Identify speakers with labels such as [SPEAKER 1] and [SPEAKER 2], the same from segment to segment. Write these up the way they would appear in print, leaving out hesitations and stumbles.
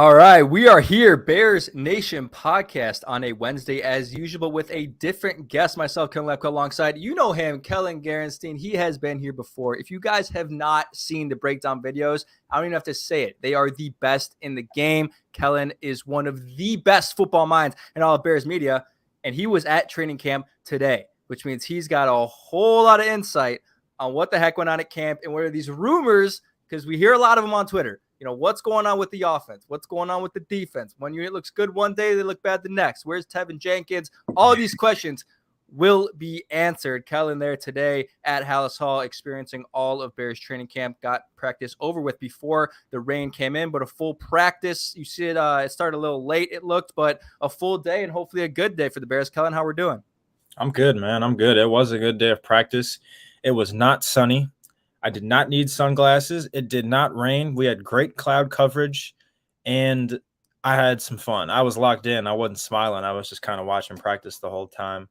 [SPEAKER 1] All right, we are here, Bears Nation podcast on a Wednesday as usual with a different guest, myself, Kellyn Lapka, alongside, you know him, Kellyn Gerenstein. He has been here before. If you guys have not seen the breakdown videos, I don't even have to say it. They are the best in the game. Kellyn is one of the best football minds in all of Bears media, and he was at training camp today, which means he's got a whole lot of insight on what the heck went on at camp and what are these rumors, because we hear a lot of them on Twitter. You know, what's going on with the offense? What's going on with the defense? One unit looks good one day, they look bad the next. Where's Tevin Jenkins? All of these questions will be answered. Kellyn there today at Hallis Hall, experiencing all of Bears training camp. Got practice over with before the rain came in, but a full practice. You see it, it started a little late, it looked, but a full day and hopefully a good day for the Bears. Kellyn, how we're doing?
[SPEAKER 2] I'm good, man. I'm good. It was a good day of practice. It was not sunny. I did not need sunglasses. It did not rain. We had great cloud coverage, and I had some fun. I was locked in. I wasn't smiling. I was just kind of watching practice the whole time.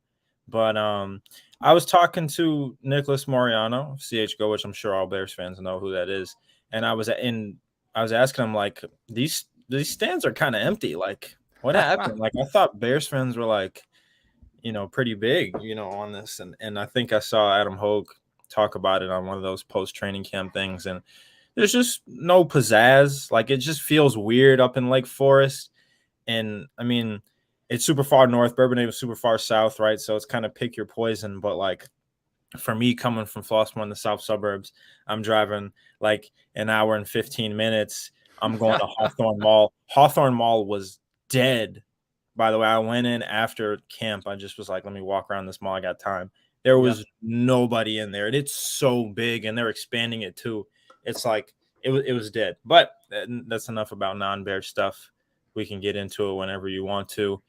[SPEAKER 2] But I was talking to Nicholas Moriano, CHGO, which I'm sure all Bears fans know who that is. And I was asking him, like, these stands are kind of empty. Like, what happened? Like, I thought Bears fans were, like, pretty big, on this. And I think I saw Adam Hogue talk about it on one of those post-training camp things, and there's just no pizzazz. Like, it just feels weird up in Lake Forest. And I mean, it's super far north. Bourbonnais was super far south, right? So it's kind of pick your poison. But like, for me, coming from Flossmoor in the south suburbs, I'm driving like an hour and 15 minutes. I'm going to Hawthorne Mall. Hawthorne Mall was dead. By the way, I went in after camp. I just was like, let me walk around this mall. I got time. There was nobody in there, and it's so big, and they're expanding it too. It's like it was dead. But that's enough about non-Bear stuff. We can get into it whenever you want to.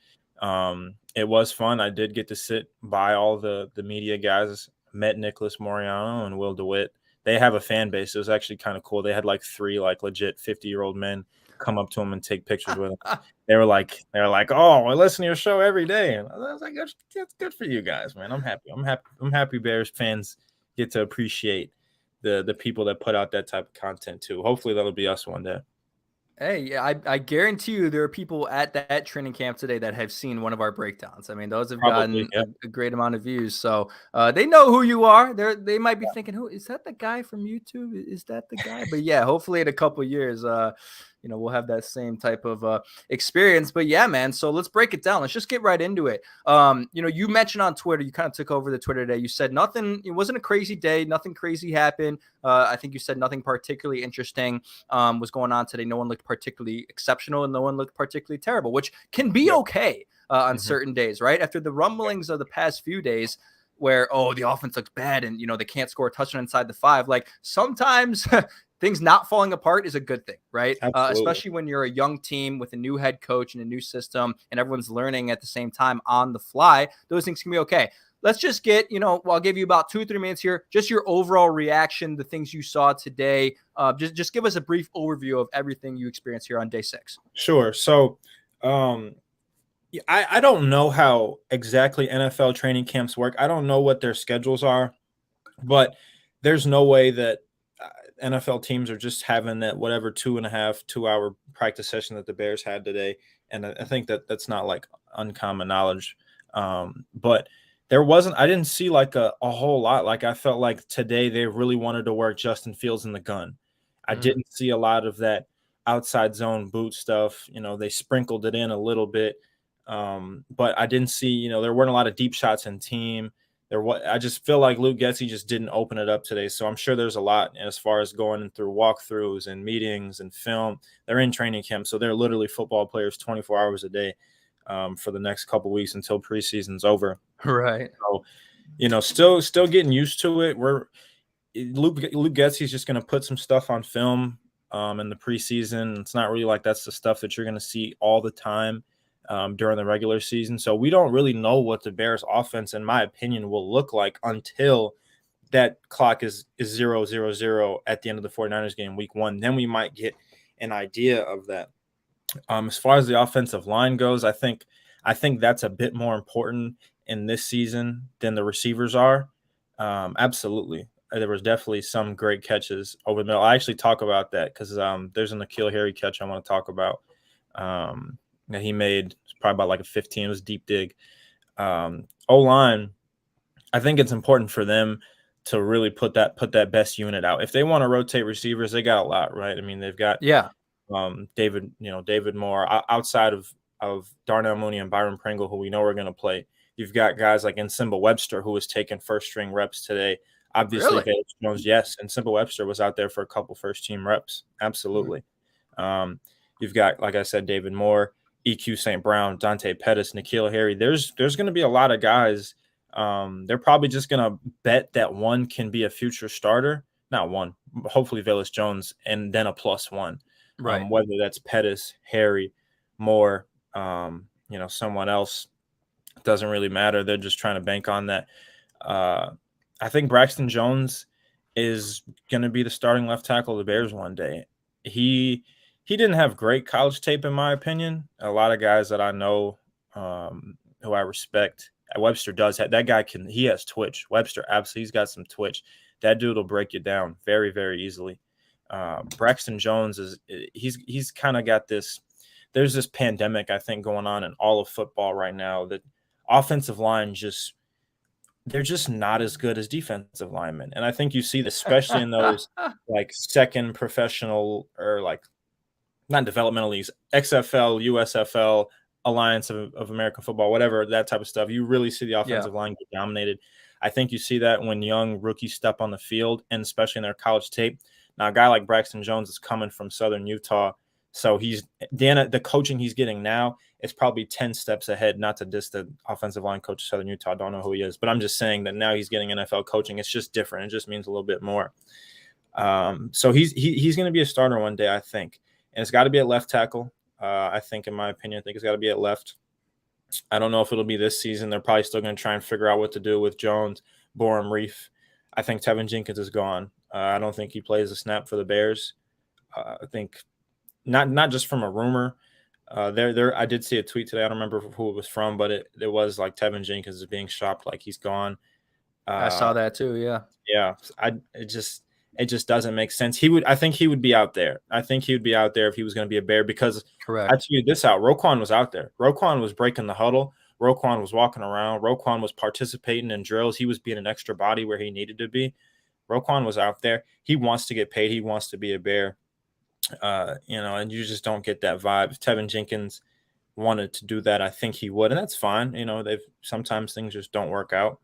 [SPEAKER 2] It was fun. I did get to sit by all the media guys. Met Nicholas Moriano and Will DeWitt. They have a fan base. It was actually kind of cool. They had like 3 like legit 50-year-old men come up to him and take pictures with him. They were like, oh, I listen to your show every day. And I was like, that's good for you guys, man. I'm happy. I'm happy Bears fans get to appreciate the people that put out that type of content too. Hopefully that'll be us one day.
[SPEAKER 1] Hey, I guarantee you there are people at that training camp today that have seen one of our breakdowns. I mean, those have gotten a great amount of views. So they know who you are. They might be thinking, who is that, the guy from YouTube? Is that the guy? But yeah, hopefully in a couple of years, we'll have that same type of experience. But yeah, man, so let's break it down. Let's just get right into it. You mentioned on Twitter, you kind of took over the Twitter today. You said nothing, it wasn't a crazy day. Nothing crazy happened. I think you said nothing particularly interesting was going on today. No one looked particularly exceptional and no one looked particularly terrible, which can be okay on certain days, right? After the rumblings of the past few days, where, the offense looks bad and, they can't score a touchdown inside the 5. Like, sometimes things not falling apart is a good thing, right? Especially when you're a young team with a new head coach and a new system and everyone's learning at the same time on the fly. Those things can be okay. Let's just get, I'll give you about 2-3 minutes here, just your overall reaction, the things you saw today. Just give us a brief overview of everything you experienced here on day 6.
[SPEAKER 2] Sure. So, I don't know how exactly NFL training camps work. I don't know what their schedules are, but there's no way that NFL teams are just having that whatever 2.5-2-hour practice session that the Bears had today. And I think that's not like uncommon knowledge. But I didn't see like a whole lot. Like, I felt like today they really wanted to work Justin Fields in the gun. I didn't see a lot of that outside zone boot stuff. They sprinkled it in a little bit. But I didn't see, there weren't a lot of deep shots in team. I just feel like Luke Getsy just didn't open it up today. So I'm sure there's a lot as far as going through walkthroughs and meetings and film. They're in training camp, so they're literally football players 24 hours a day for the next couple weeks until preseason's over.
[SPEAKER 1] Right.
[SPEAKER 2] So, still getting used to it. Luke Getsy's just going to put some stuff on film in the preseason. It's not really like that's the stuff that you're going to see all the time during the regular season. So we don't really know what the Bears offense, in my opinion, will look like until that clock is 0-0-0 at the end of the 49ers game week 1. Then we might get an idea of that. As far as the offensive line goes, I think that's a bit more important in this season than the receivers are. Absolutely. There was definitely some great catches over the middle. I actually talk about that because there's an N'Keal Harry catch I want to talk about. that he made. It's probably about like a 15. It was deep dig. O-line, I think it's important for them to really put that best unit out. If they want to rotate receivers, they got a lot, right? I mean, they've got David Moore outside of Darnell Mooney and Byron Pringle, who we know are going to play. You've got guys like Nsimba Webster, who was taking first string reps today. Obviously,
[SPEAKER 1] Really?
[SPEAKER 2] Bayless Jones, yes, and Nsimba Webster was out there for a couple first team reps. Absolutely. You've got, like I said, David Moore, EQ St. Brown, Dante Pettis, N'Keal Harry. There's going to be a lot of guys. They're probably just going to bet that one can be a future starter. Not one, hopefully Villus Jones, and then a +1.
[SPEAKER 1] Right.
[SPEAKER 2] Whether that's Pettis, Harry, Moore, someone else, doesn't really matter. They're just trying to bank on that. I think Braxton Jones is going to be the starting left tackle of the Bears one day. He didn't have great college tape, in my opinion. A lot of guys that I know, who I respect, Webster does have that guy. He has twitch. Webster absolutely, he's got some twitch. That dude will break you down very, very easily. Braxton Jones he's kind of got this. There's this pandemic, I think, going on in all of football right now. That offensive line they're just not as good as defensive linemen, and I think you see this especially in those like second professional or like not developmental leagues, XFL, USFL, Alliance of American Football, whatever, that type of stuff. You really see the offensive line get dominated. I think you see that when young rookies step on the field, and especially in their college tape. Now, a guy like Braxton Jones is coming from Southern Utah, so the coaching he's getting now is probably 10 steps ahead. Not to diss the offensive line coach of Southern Utah, I don't know who he is, but I'm just saying that now he's getting NFL coaching. It's just different. It just means a little bit more. So he's going to be a starter one day, I think, and it's got to be at left tackle. I think, in my opinion, it's got to be at left. I don't know if it'll be this season. They're probably still going to try and figure out what to do with Jones, Borum, Reef. I think Tevin Jenkins is gone. I don't think he plays a snap for the Bears. I think not just from a rumor. I did see a tweet today. I don't remember who it was from, but it was like Tevin Jenkins is being shopped, like he's gone.
[SPEAKER 1] I saw that too. Yeah.
[SPEAKER 2] Yeah. It just doesn't make sense. I think he would be out there. I think he would be out there if he was going to be a Bear, because
[SPEAKER 1] correct.
[SPEAKER 2] I tweeted this out. Roquan was out there. Roquan was breaking the huddle. Roquan was walking around. Roquan was participating in drills. He was being an extra body where he needed to be. Roquan was out there. He wants to get paid. He wants to be a Bear. And you just don't get that vibe. If Tevin Jenkins wanted to do that, I think he would, and that's fine. Sometimes things just don't work out.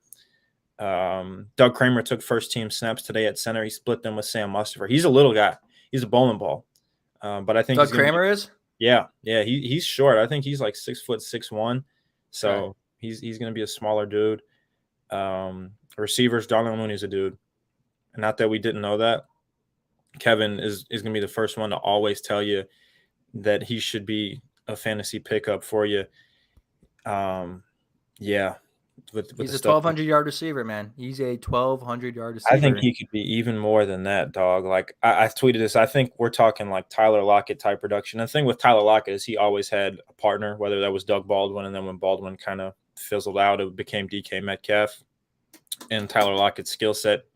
[SPEAKER 2] Doug Kramer took first team snaps today at center. He split them with Sam Mustipher. He's a little guy. He's a bowling ball. But I think
[SPEAKER 1] Doug Kramer is?
[SPEAKER 2] Yeah. He's short. I think he's like 6'6'1". So okay. He's going to be a smaller dude. Receivers, Darnell Mooney's a dude. And not that we didn't know that. Kevin is going to be the first one to always tell you that he should be a fantasy pickup for you. Yeah.
[SPEAKER 1] He's a 1,200-yard receiver, man. He's a 1,200-yard receiver.
[SPEAKER 2] I think he could be even more than that, dog. Like I tweeted this. I think we're talking like Tyler Lockett type production. The thing with Tyler Lockett is he always had a partner, whether that was Doug Baldwin, and then when Baldwin kind of fizzled out, it became DK Metcalf. And Tyler Lockett's skill set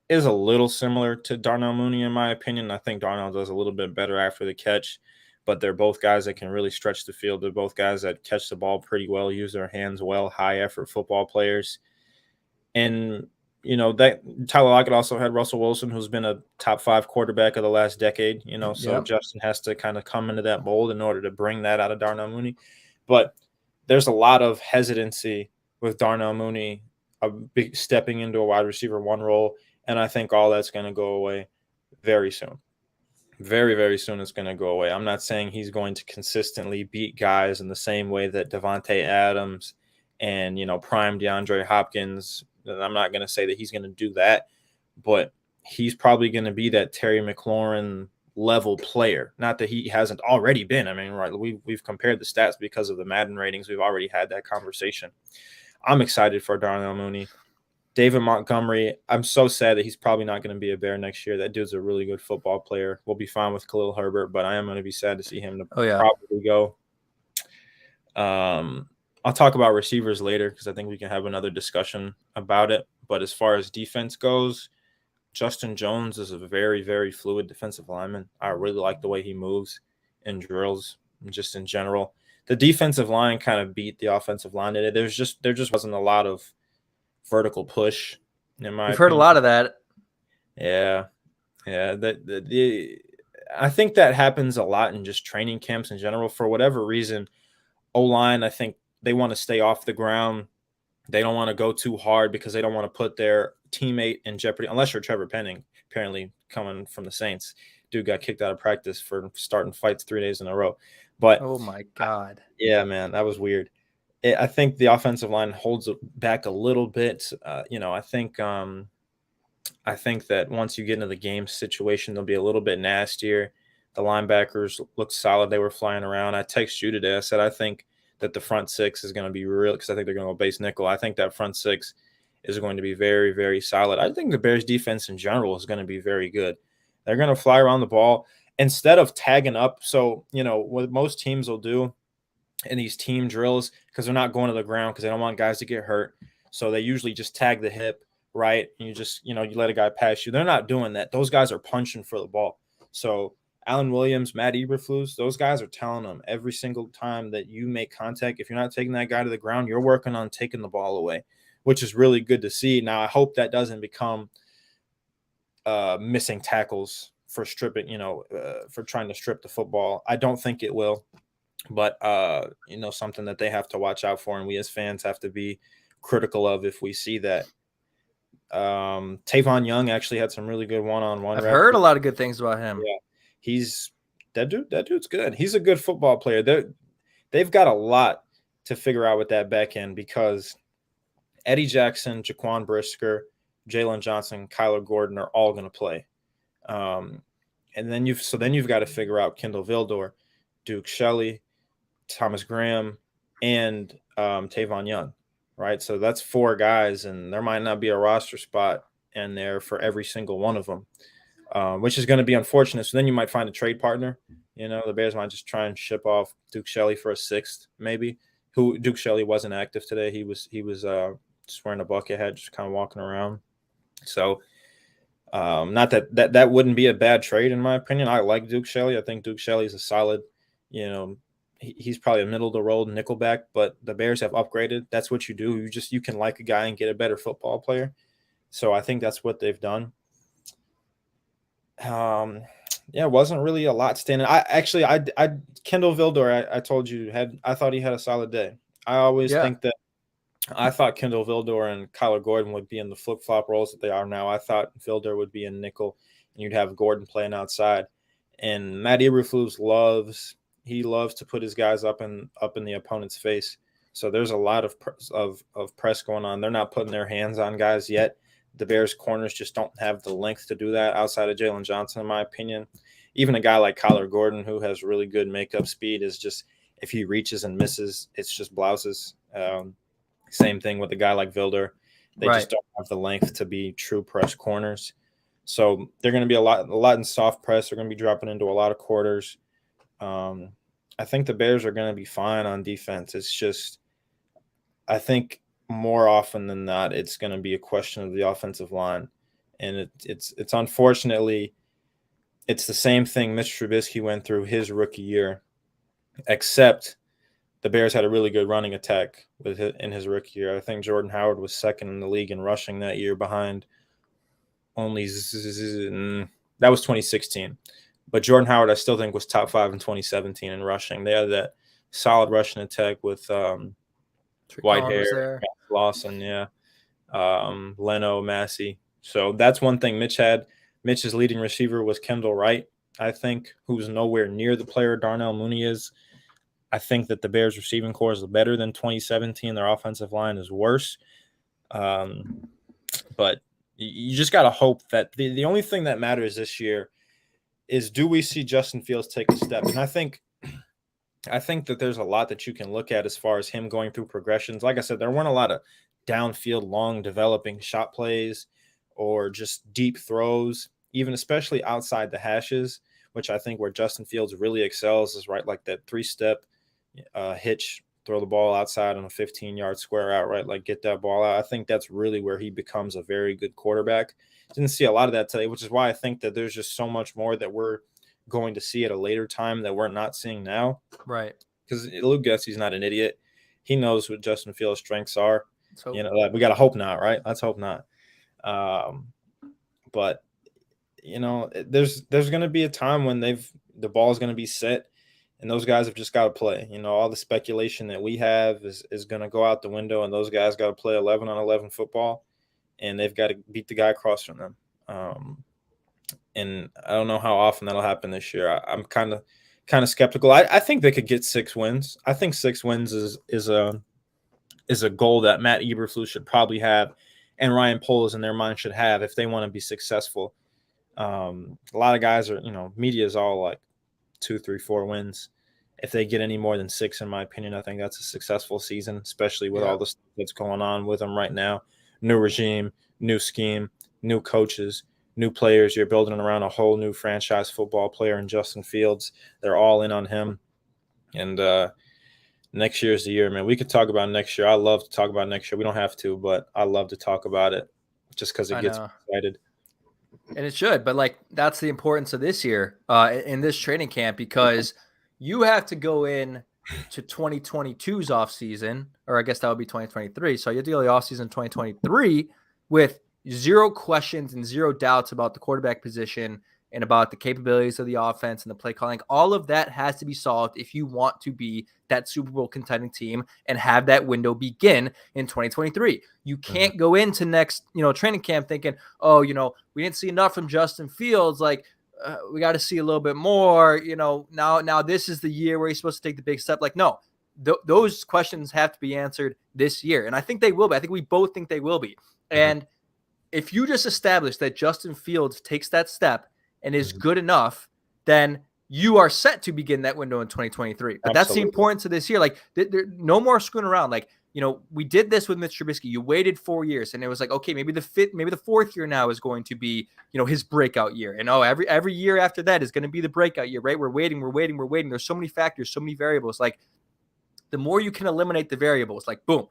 [SPEAKER 2] is a little similar to Darnell Mooney, in my opinion. I think Darnell does a little bit better after the catch, but they're both guys that can really stretch the field. They're both guys that catch the ball pretty well, use their hands well, high-effort football players. And, that Tyler Lockett also had Russell Wilson, who's been a top 5 quarterback of the last decade, so yep. Justin has to kind of come into that mold in order to bring that out of Darnell Mooney. But there's a lot of hesitancy with Darnell Mooney stepping into a wide receiver 1 role, and I think all that's going to go away very soon. Very, very soon it's going to go away. I'm not saying he's going to consistently beat guys in the same way that Devontae Adams and, prime DeAndre Hopkins. I'm not going to say that he's going to do that, but he's probably going to be that Terry McLaurin level player. Not that he hasn't already been. I mean, right, we've compared the stats because of the Madden ratings. We've already had that conversation. I'm excited for Darnell Mooney. David Montgomery, I'm so sad that he's probably not going to be a Bear next year. That dude's a really good football player. We'll be fine with Khalil Herbert, but I am going to be sad to see him probably go. I'll talk about receivers later because I think we can have another discussion about it. But as far as defense goes, Justin Jones is a very, very fluid defensive lineman. I really like the way he moves in drills. just in general. The defensive line kind of beat the offensive line today. There just wasn't a lot of vertical push, in my
[SPEAKER 1] We've heard a
[SPEAKER 2] opinion.
[SPEAKER 1] lot of that.
[SPEAKER 2] Yeah. I think that happens a lot in just training camps in general. For whatever reason, O-line, I think they want to stay off the ground. They don't want to go too hard because they don't want to put their teammate in jeopardy, unless you're Trevor Penning, apparently coming from the Saints. Dude got kicked out of practice for starting fights 3 days in a row. But
[SPEAKER 1] oh my God.
[SPEAKER 2] Yeah, man, that was weird. I think the offensive line holds it back a little bit. I think that once you get into the game situation, they'll be a little bit nastier. The linebackers looked solid. They were flying around. I texted you today. I said I think that the front six is going to be real because I think they're going to go base nickel. I think that front six is going to be very, very solid. I think the Bears defense in general is going to be very good. They're going to fly around the ball instead of tagging up. So, what most teams will do in these team drills, because they're not going to the ground because they don't want guys to get hurt. So they usually just tag the hip, right? And you just, you let a guy pass you. They're not doing that. Those guys are punching for the ball. So Alan Williams, Matt Eberflus, those guys are telling them every single time that you make contact, if you're not taking that guy to the ground, you're working on taking the ball away, which is really good to see. Now, I hope that doesn't become missing tackles for stripping, for trying to strip the football. I don't think it will. But, something that they have to watch out for, and we as fans have to be critical of if we see that. Tavon Young actually had some really good one-on-one.
[SPEAKER 1] I've heard a lot of good things about him.
[SPEAKER 2] Yeah, that dude's good. He's a good football player. They've got a lot to figure out with that back end because Eddie Jackson, Jaquan Brisker, Jalen Johnson, Kylo Gordon are all going to play. And then you've got to figure out Kendall Vildor, Duke Shelley, Thomas Graham, and Tavon Young, right? So that's 4 guys, and there might not be a roster spot in there for every single one of them, which is going to be unfortunate. So then you might find a trade partner. The Bears might just try and ship off Duke Shelley for a 6th, maybe. Who Duke Shelley wasn't active today. He was just wearing a bucket hat, just kind of walking around. So not that wouldn't be a bad trade in my opinion. I like Duke Shelley. I think Duke Shelley is a solid, he's probably a middle of the road nickelback, but the Bears have upgraded. That's what you do. You can like a guy and get a better football player. So I think that's what they've done. It wasn't really a lot standing. Kendall Vildor, I told you I thought he had a solid day. I always think that I thought Kendall Vildor and Kylo Gordon would be in the flip-flop roles that they are now. I thought Vildor would be in nickel and you'd have Gordon playing outside. And Matt Eberflus loves to put his guys up in the opponent's face. So there's a lot of press going on. They're not putting their hands on guys yet. The Bears corners just don't have the length to do that outside of Jalen Johnson, in my opinion. Even a guy like Kyler Gordon, who has really good makeup speed, is just, if he reaches and misses, it's just blouses. Same thing with a guy like Vildor. They just don't have the length to be true press corners. So they're going to be a lot in soft press. They're going to be dropping into a lot of quarters. I think the Bears are going to be fine on defense. It's just, I think more often than not, it's going to be a question of the offensive line. And it's unfortunately, it's the same thing Mitch Trubisky went through his rookie year, except the Bears had a really good running attack in his rookie year. I think Jordan Howard was second in the league in rushing that year behind only that was 2016. But Jordan Howard, I still think, was top 5 in 2017 in rushing. They had that solid rushing attack with Whitehair, Lawson, Leno, Massey. So that's one thing Mitch had. Mitch's leading receiver was Kendall Wright, I think, who's nowhere near the player Darnell Mooney is. I think that the Bears receiving core is better than 2017. Their offensive line is worse. But you just got to hope that the only thing that matters this year is, do we see Justin Fields take a step? And I think that there's a lot that you can look at as far as him going through progressions. Like I said, there weren't a lot of downfield, long developing shot plays or just deep throws, even especially outside the hashes, which I think where Justin Fields really excels is right like that 3-step hitch, throw the ball outside on a 15-yard square out, right? Like get that ball out. I think that's really where he becomes a very good quarterback. Didn't see a lot of that today, which is why I think that there's just so much more that we're going to see at a later time that we're not seeing now.
[SPEAKER 1] Right.
[SPEAKER 2] Because Luke Getsy's not an idiot. He knows what Justin Fields' strengths are.
[SPEAKER 1] So
[SPEAKER 2] We got to hope not, right? Let's hope not. But there's going to be a time when the ball is going to be set, and those guys have just got to play. All the speculation that we have is going to go out the window, and those guys got to play 11-on-11 football, and they've got to beat the guy across from them. And I don't know how often that'll happen this year. I'm kind of skeptical. I think they could get 6 wins. I think 6 wins is a goal that Matt Eberflus should probably have, and Ryan Poles in their mind should have if they want to be successful. A lot of guys are, media is all like 2, 3, 4 wins. If they get any more than 6, in my opinion, I think that's a successful season, especially with all the stuff that's going on with them right now. New regime, new scheme, new coaches, new players. You're building around a whole new franchise football player in Justin Fields. They're all in on him. And next year is the year, man. We could talk about next year. I love to talk about next year. We don't have to, but I love to talk about it just because it gets me excited.
[SPEAKER 1] And it should, but like that's the importance of this year in this training camp, because you have to go in to 2022's offseason, or I guess that would be 2023. So you have to go to the offseason 2023 with 0 questions and 0 doubts about the quarterback position and about the capabilities of the offense and the play calling. All of that has to be solved if you want to be that Super Bowl contending team and have that window begin in 2023. You can't go into next, training camp thinking, oh, we didn't see enough from Justin Fields. Like we got to see a little bit more, now this is the year where he's supposed to take the big step. Like, no, those questions have to be answered this year. And I think they will be. I think we both think they will be. And if you just establish that Justin Fields takes that step and is good enough, then you are set to begin that window in 2023. But that's the importance of this year. Like, no more screwing around. Like, we did this with Mitch Trubisky. You waited 4 years, and it was like, okay, maybe the 4th year now is going to be, his breakout year. And every year after that is going to be the breakout year, right? We're waiting. There's so many factors, so many variables. Like, the more you can eliminate the variables, like, boom,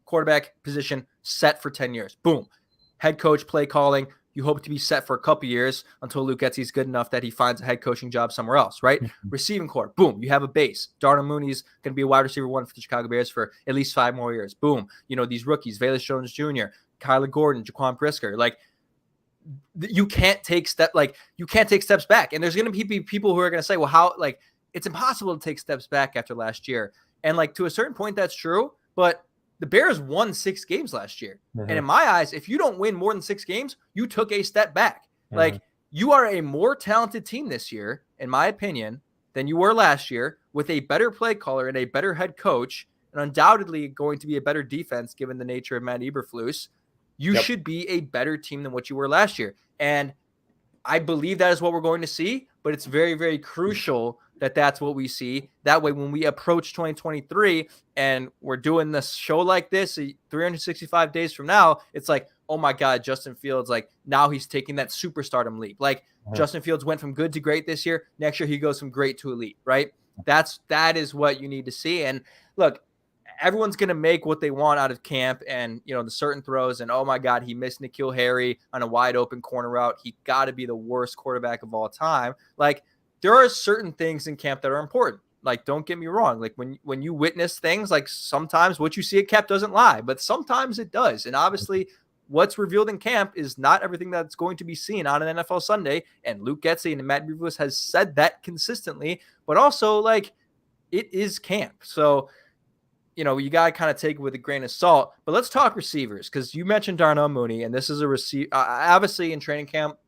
[SPEAKER 1] quarterback position set for 10 years. Boom, head coach, play calling. You hope to be set for a couple years until Luke Getsy's good enough that he finds a head coaching job somewhere else, right? Receiving core, boom, you have a base. Darnell Mooney's going to be a wide receiver 1 for the Chicago Bears for at least 5 more years. Boom, these rookies, Bayless Jones Jr., Kylo Gordon, Jaquan Brisker, like you can't take steps back. And there's going to be people who are going to say, well, how, like, it's impossible to take steps back after last year. And like to a certain point, that's true, but the Bears won 6 games last year. And in my eyes, if you don't win more than 6 games, you took a step back. Like, you are a more talented team this year, in my opinion, than you were last year, with a better play caller and a better head coach, and undoubtedly going to be a better defense given the nature of Matt Eberflus. You should be a better team than what you were last year. And I believe that is what we're going to see, but it's very, very crucial that that's what we see. That way, when we approach 2023 and we're doing this show like this 365 days from now, it's like, oh my God, Justin Fields, like now he's taking that superstardom leap. Like Justin Fields went from good to great this year. Next year, he goes from great to elite, right? That is what you need to see. And look, everyone's going to make what they want out of camp and, the certain throws. And, oh, my God, he missed N'Keal Harry on a wide open corner route. He got to be the worst quarterback of all time. Like, there are certain things in camp that are important. Like, don't get me wrong. Like, when you witness things, like sometimes what you see at camp doesn't lie, but sometimes it does. And obviously what's revealed in camp is not everything that's going to be seen on an NFL Sunday. And Luke Getsy and Matt Eberflus has said that consistently, but also, like, it is camp. So, you got to kind of take it with a grain of salt. But let's talk receivers, because you mentioned Darnell Mooney, and this is a receiver. Obviously, in training camp,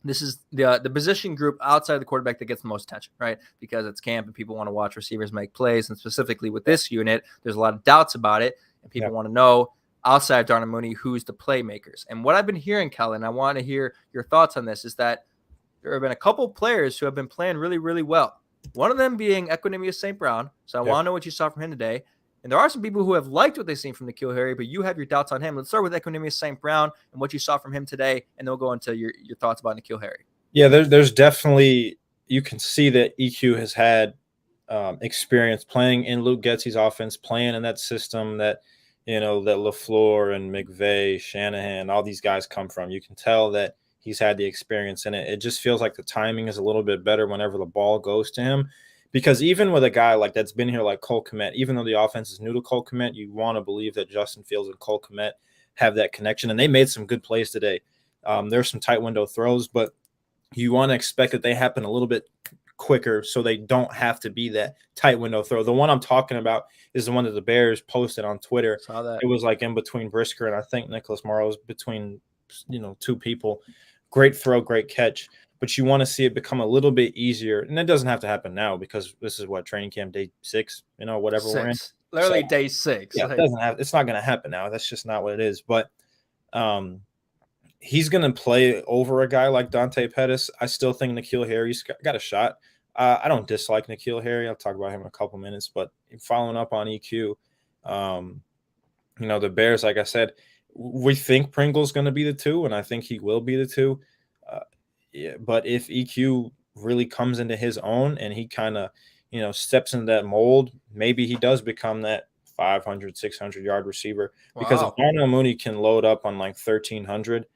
[SPEAKER 1] this is the position group outside of the quarterback that gets the most attention, right? Because it's camp and people want to watch receivers make plays. And specifically with this unit, there's a lot of doubts about it. And people want to know, outside of Darnell Mooney, who's the playmakers. And what I've been hearing, Kellyn, I want to hear your thoughts on this, is that there have been a couple players who have been playing really, really well. One of them being Equanimeous St. Brown. So I want to know what you saw from him today. And there are some people who have liked what they've seen from N'Keal Harry, but you have your doubts on him. Let's start with Equanimeous St. Brown and what you saw from him today, and then we'll go into your thoughts about N'Keal Harry.
[SPEAKER 2] Yeah, there's definitely – you can see that EQ has had experience playing in Luke Getsy's offense, playing in that system that, that LaFleur and McVay, Shanahan, all these guys come from. You can tell that He's had the experience in it. It just feels like the timing is a little bit better whenever the ball goes to him. Because even with a guy like that's been here like Cole Kmet, even though the offense is new to Cole Kmet, you want to believe that Justin Fields and Cole Kmet have that connection. And they made some good plays today. There's some tight window throws, but you want to expect that they happen a little bit quicker so they don't have to be that tight window throw. The one I'm talking about is the one that the Bears posted on Twitter.
[SPEAKER 1] Saw that.
[SPEAKER 2] It was like in between Brisker and I think Nicholas Morrow's between, two people. Great throw, great catch. But you want to see it become a little bit easier. And it doesn't have to happen now because this is what training camp day 6, whatever we're in.
[SPEAKER 1] Literally day 6.
[SPEAKER 2] Yeah, it's not going to happen now. That's just not what it is. But he's going to play over a guy like Dante Pettis. I still think N'Keal Harry's got a shot. I don't dislike N'Keal Harry. I'll talk about him in a couple minutes. But following up on EQ, the Bears, like I said, we think Pringle's going to be the 2, and I think he will be the 2. But if EQ really comes into his own and he kind of, steps into that mold, maybe he does become that 500, 600-yard receiver. Wow. Because if Darnell Mooney can load up on like 1,300,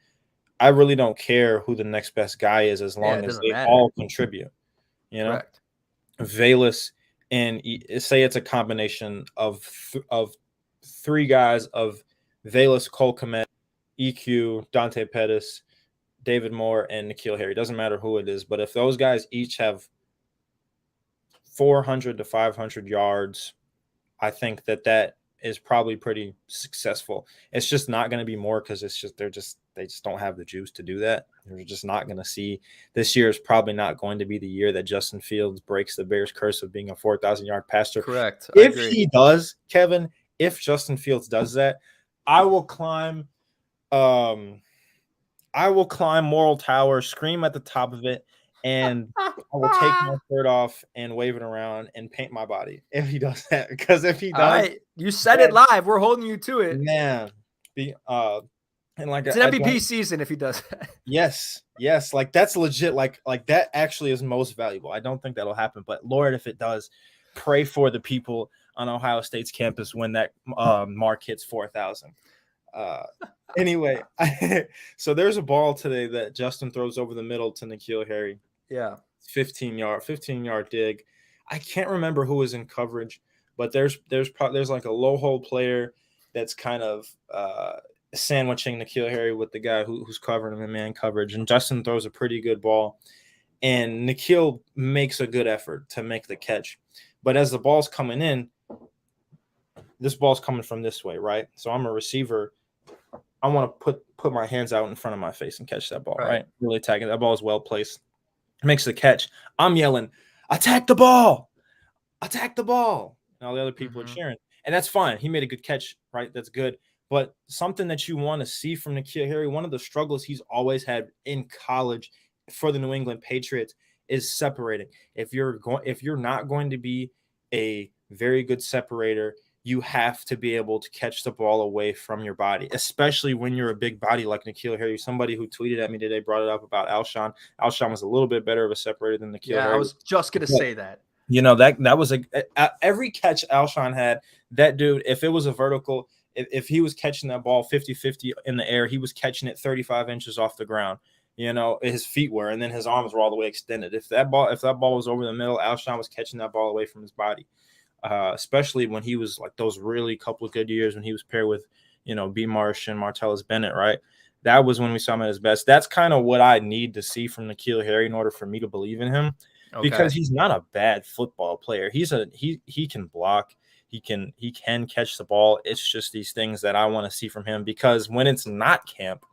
[SPEAKER 2] I really don't care who the next best guy is as long as they all contribute.
[SPEAKER 1] Correct.
[SPEAKER 2] Villus and say it's a combination of 3 guys of Villus, Cole Kmet, EQ, Dante Pettis, David Moore, and N'Keal Harry. Doesn't matter who it is, but if those guys each have 400 to 500 yards, I think that is probably pretty successful. It's just not going to be more because they just don't have the juice to do that. We're just not going to see. This year is probably not going to be the year that Justin Fields breaks the Bears' curse of being a 4,000-yard passer.
[SPEAKER 1] Correct.
[SPEAKER 2] If he does, Kevin, if Justin Fields does that, I will climb Moral Tower, scream at the top of it, and I will take my shirt off and wave it around and paint my body if he does that. Because if he does,
[SPEAKER 1] all right, you said it live. We're holding you to it.
[SPEAKER 2] Man, and like
[SPEAKER 1] it's an MVP season if he does that.
[SPEAKER 2] Yes, like that's legit. Like that actually is most valuable. I don't think that'll happen, but Lord, if it does, pray for the people on Ohio State's campus when that mark hits 4,000. Anyway, so there's a ball today that Justin throws over the middle to N'Keal Harry.
[SPEAKER 1] Yeah.
[SPEAKER 2] 15-yard dig. I can't remember who was in coverage, but there's like a low hole player that's kind of sandwiching N'Keal Harry with the guy who's covering him in man coverage, and Justin throws a pretty good ball, and N'Keal makes a good effort to make the catch. But as the ball's coming in, this ball's coming from this way, right? So I'm a receiver. I want to put my hands out in front of my face and catch that ball, right? Really attacking. That ball is well placed. Makes the catch. I'm yelling, attack the ball. Attack the ball. And all the other people are cheering. And that's fine. He made a good catch, right? That's good. But something that you want to see from N'Keal Harry, one of the struggles he's always had in college for the New England Patriots is separating. If you're not going to be a very good separator, you have to be able to catch the ball away from your body, especially when you're a big body like N'Keal Harry. Somebody who tweeted at me today brought it up about Alshon. Alshon was a little bit better of a separator than N'Keal Harry.
[SPEAKER 1] I was just going to say that.
[SPEAKER 2] That was every catch Alshon had, that dude, if it was a vertical, if he was catching that ball 50-50 in the air, he was catching it 35 inches off the ground. His feet were, and then his arms were all the way extended. If that ball was over the middle, Alshon was catching that ball away from his body. Especially when he was like those really couple of good years when he was paired with, B. Marsh and Martellus Bennett, right? That was when we saw him at his best. That's kind of what I need to see from N'Keal Harry in order for me to believe in him, because he's not a bad football player. He can block. He can catch the ball. It's just these things that I want to see from him, because when it's not camp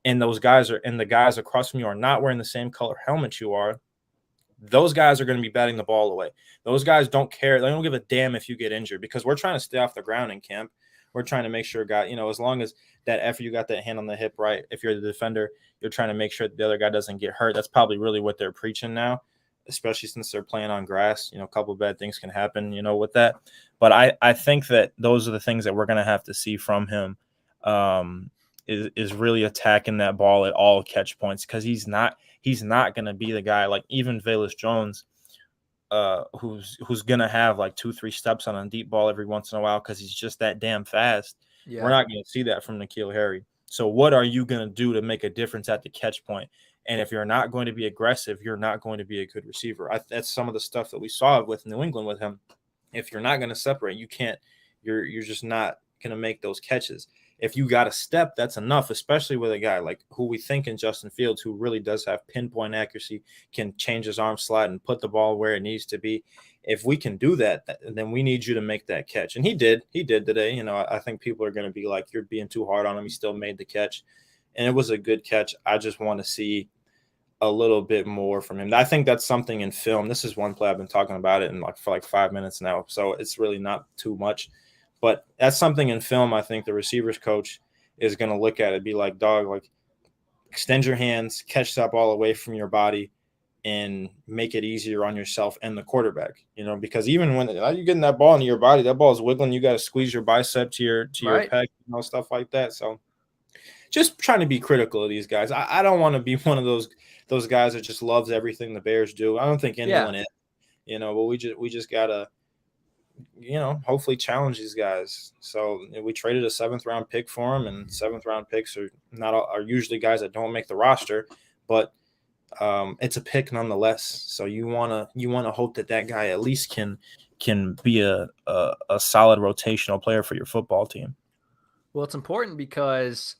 [SPEAKER 2] and the guys across from you are not wearing the same color helmet you are, those guys are going to be batting the ball away. Those guys don't care. They don't give a damn if you get injured, because we're trying to stay off the ground in camp. We're trying to make sure as long as that after you got that hand on the hip, right, if you're the defender, you're trying to make sure that the other guy doesn't get hurt. That's probably really what they're preaching now, especially since they're playing on grass. A couple of bad things can happen, with that. But I think that those are the things that we're going to have to see from him, is really attacking that ball at all catch points, because he's not going to be the guy like even Bayless Jones, who's going to have like 2-3 steps on a deep ball every once in a while because he's just that damn fast. Yeah. We're not going to see that from N'Keal Harry. So what are you going to do to make a difference at the catch point? And if you're not going to be aggressive, you're not going to be a good receiver. That's some of the stuff that we saw with New England with him. If you're not going to separate, you can't. You're just not going to make those catches. If you got a step, that's enough, especially with a guy like who we think in Justin Fields, who really does have pinpoint accuracy, can change his arm slot and put the ball where it needs to be. If we can do that, then we need you to make that catch. And he did. He did today. You know, I think people are going to be like, you're being too hard on him. He still made the catch. And it was a good catch. I just want to see a little bit more from him. I think that's something in film. This is one play I've been talking about it for 5 minutes now. So it's really not too much. But that's something in film I think the receivers coach is going to look at it, be like, dog, like extend your hands, catch that ball away from your body, and make it easier on yourself and the quarterback, you know, because even when you're getting that ball into your body, that ball is wiggling. You got to squeeze your bicep to your pec, you know, stuff like that. So just trying to be critical of these guys. I don't want to be one of those guys that just loves everything the Bears do. I don't think anyone is, you know, but we just got to, you know, hopefully challenge these guys. So we traded a 7th round pick for him, and 7th round picks are usually guys that don't make the roster, but it's a pick nonetheless. So you want to hope that guy at least can be a solid rotational player for your football team.
[SPEAKER 1] Well, it's important because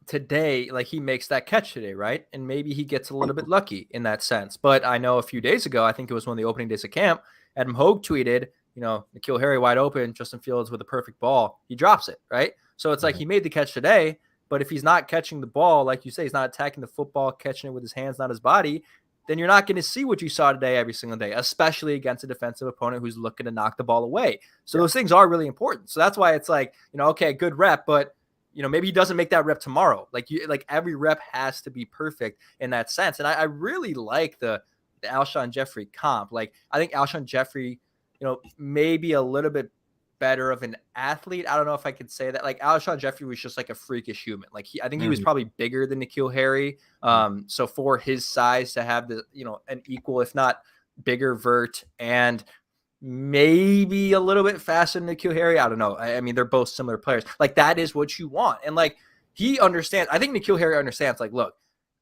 [SPEAKER 1] today, like, he makes that catch today, right? And maybe he gets a little bit lucky in that sense. But I know a few days ago, I think it was one of the opening days of camp, Adam Hogue tweeted, you know, N'Keal Harry wide open, Justin Fields with a perfect ball. He drops it, right? So it's like he made the catch today, but if he's not catching the ball, like you say, he's not attacking the football, catching it with his hands, not his body, then you're not going to see what you saw today every single day, especially against a defensive opponent who's looking to knock the ball away. So those things are really important. So that's why it's like, you know, okay, good rep, but you know, maybe he doesn't make that rep tomorrow. Like every rep has to be perfect in that sense. And I really like the Alshon Jeffrey comp. Like, I think Alshon Jeffrey, you know, maybe a little bit better of an athlete. I don't know if I could say that. Like, Alshon Jeffrey was just like a freakish human. Like, I think he was probably bigger than N'Keal Harry. So for his size to have the, you know, an equal, if not bigger vert, and maybe a little bit faster than N'Keal Harry, I don't know. I mean, they're both similar players. Like, that is what you want. And like, he understands. I think N'Keal Harry understands, like, look,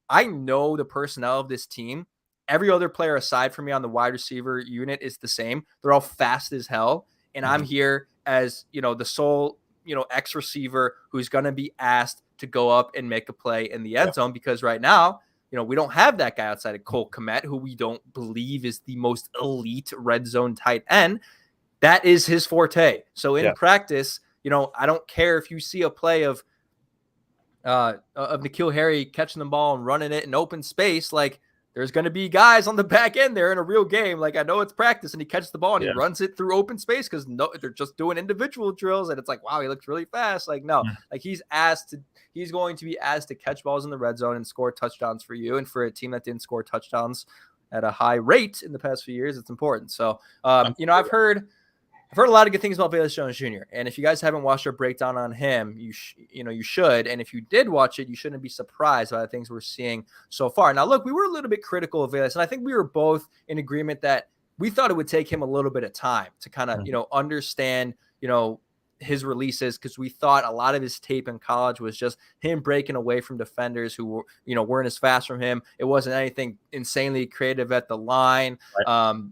[SPEAKER 1] I know the personnel of this team. Every other player aside from me on the wide receiver unit is the same. They're all fast as hell. And I'm here as, you know, the sole, you know, X receiver who's going to be asked to go up and make a play in the end zone, because right now, you know, we don't have that guy outside of Cole Kmet, who we don't believe is the most elite red zone tight end. That is his forte. So in practice, you know, I don't care if you see a play of N'Keal Harry catching the ball and running it in open space. Like, there's going to be guys on the back end there in a real game. Like, I know it's practice, and he catches the ball and he runs it through open space because they're just doing individual drills. And it's like, wow, he looks really fast. Like, no, like he's going to be asked to catch balls in the red zone and score touchdowns for you. And for a team that didn't score touchdowns at a high rate in the past few years, it's important. So, you know, I've heard a lot of good things about Bayless Jones Jr. And if you guys haven't watched our breakdown on him, you should. And if you did watch it, you shouldn't be surprised by the things we're seeing so far. Now, look, we were a little bit critical of Bayless, and I think we were both in agreement that we thought it would take him a little bit of time to kind of, you know, understand, you know, his releases, because we thought a lot of his tape in college was just him breaking away from defenders who were, you know, weren't as fast from him. It wasn't anything insanely creative at the line.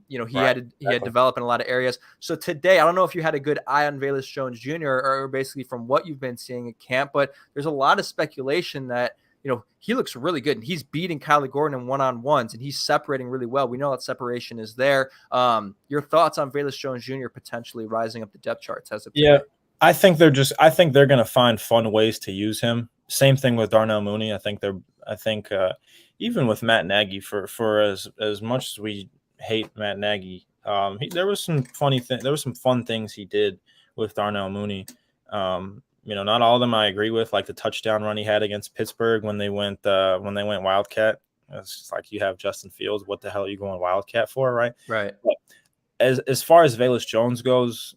[SPEAKER 1] You know, he had developed in a lot of areas. So today, I don't know if you had a good eye on Villus Jones Jr. or basically from what you've been seeing at camp, but there's a lot of speculation that, you know, he looks really good and he's beating Kylo Gordon in one-on-ones and he's separating really well. We know that separation is there. Your thoughts on Villus Jones Jr. potentially rising up the depth charts as of today?
[SPEAKER 2] I think they're going to find fun ways to use him. Same thing with Darnell Mooney. I think even with Matt Nagy, for as much as we hate Matt Nagy, there was some fun things he did with Darnell Mooney. You know, not all of them I agree with, like the touchdown run he had against Pittsburgh when they went Wildcat. It's just like, you have Justin Fields. What the hell are you going Wildcat for, right?
[SPEAKER 1] Right.
[SPEAKER 2] But as far as Bayless Jones goes,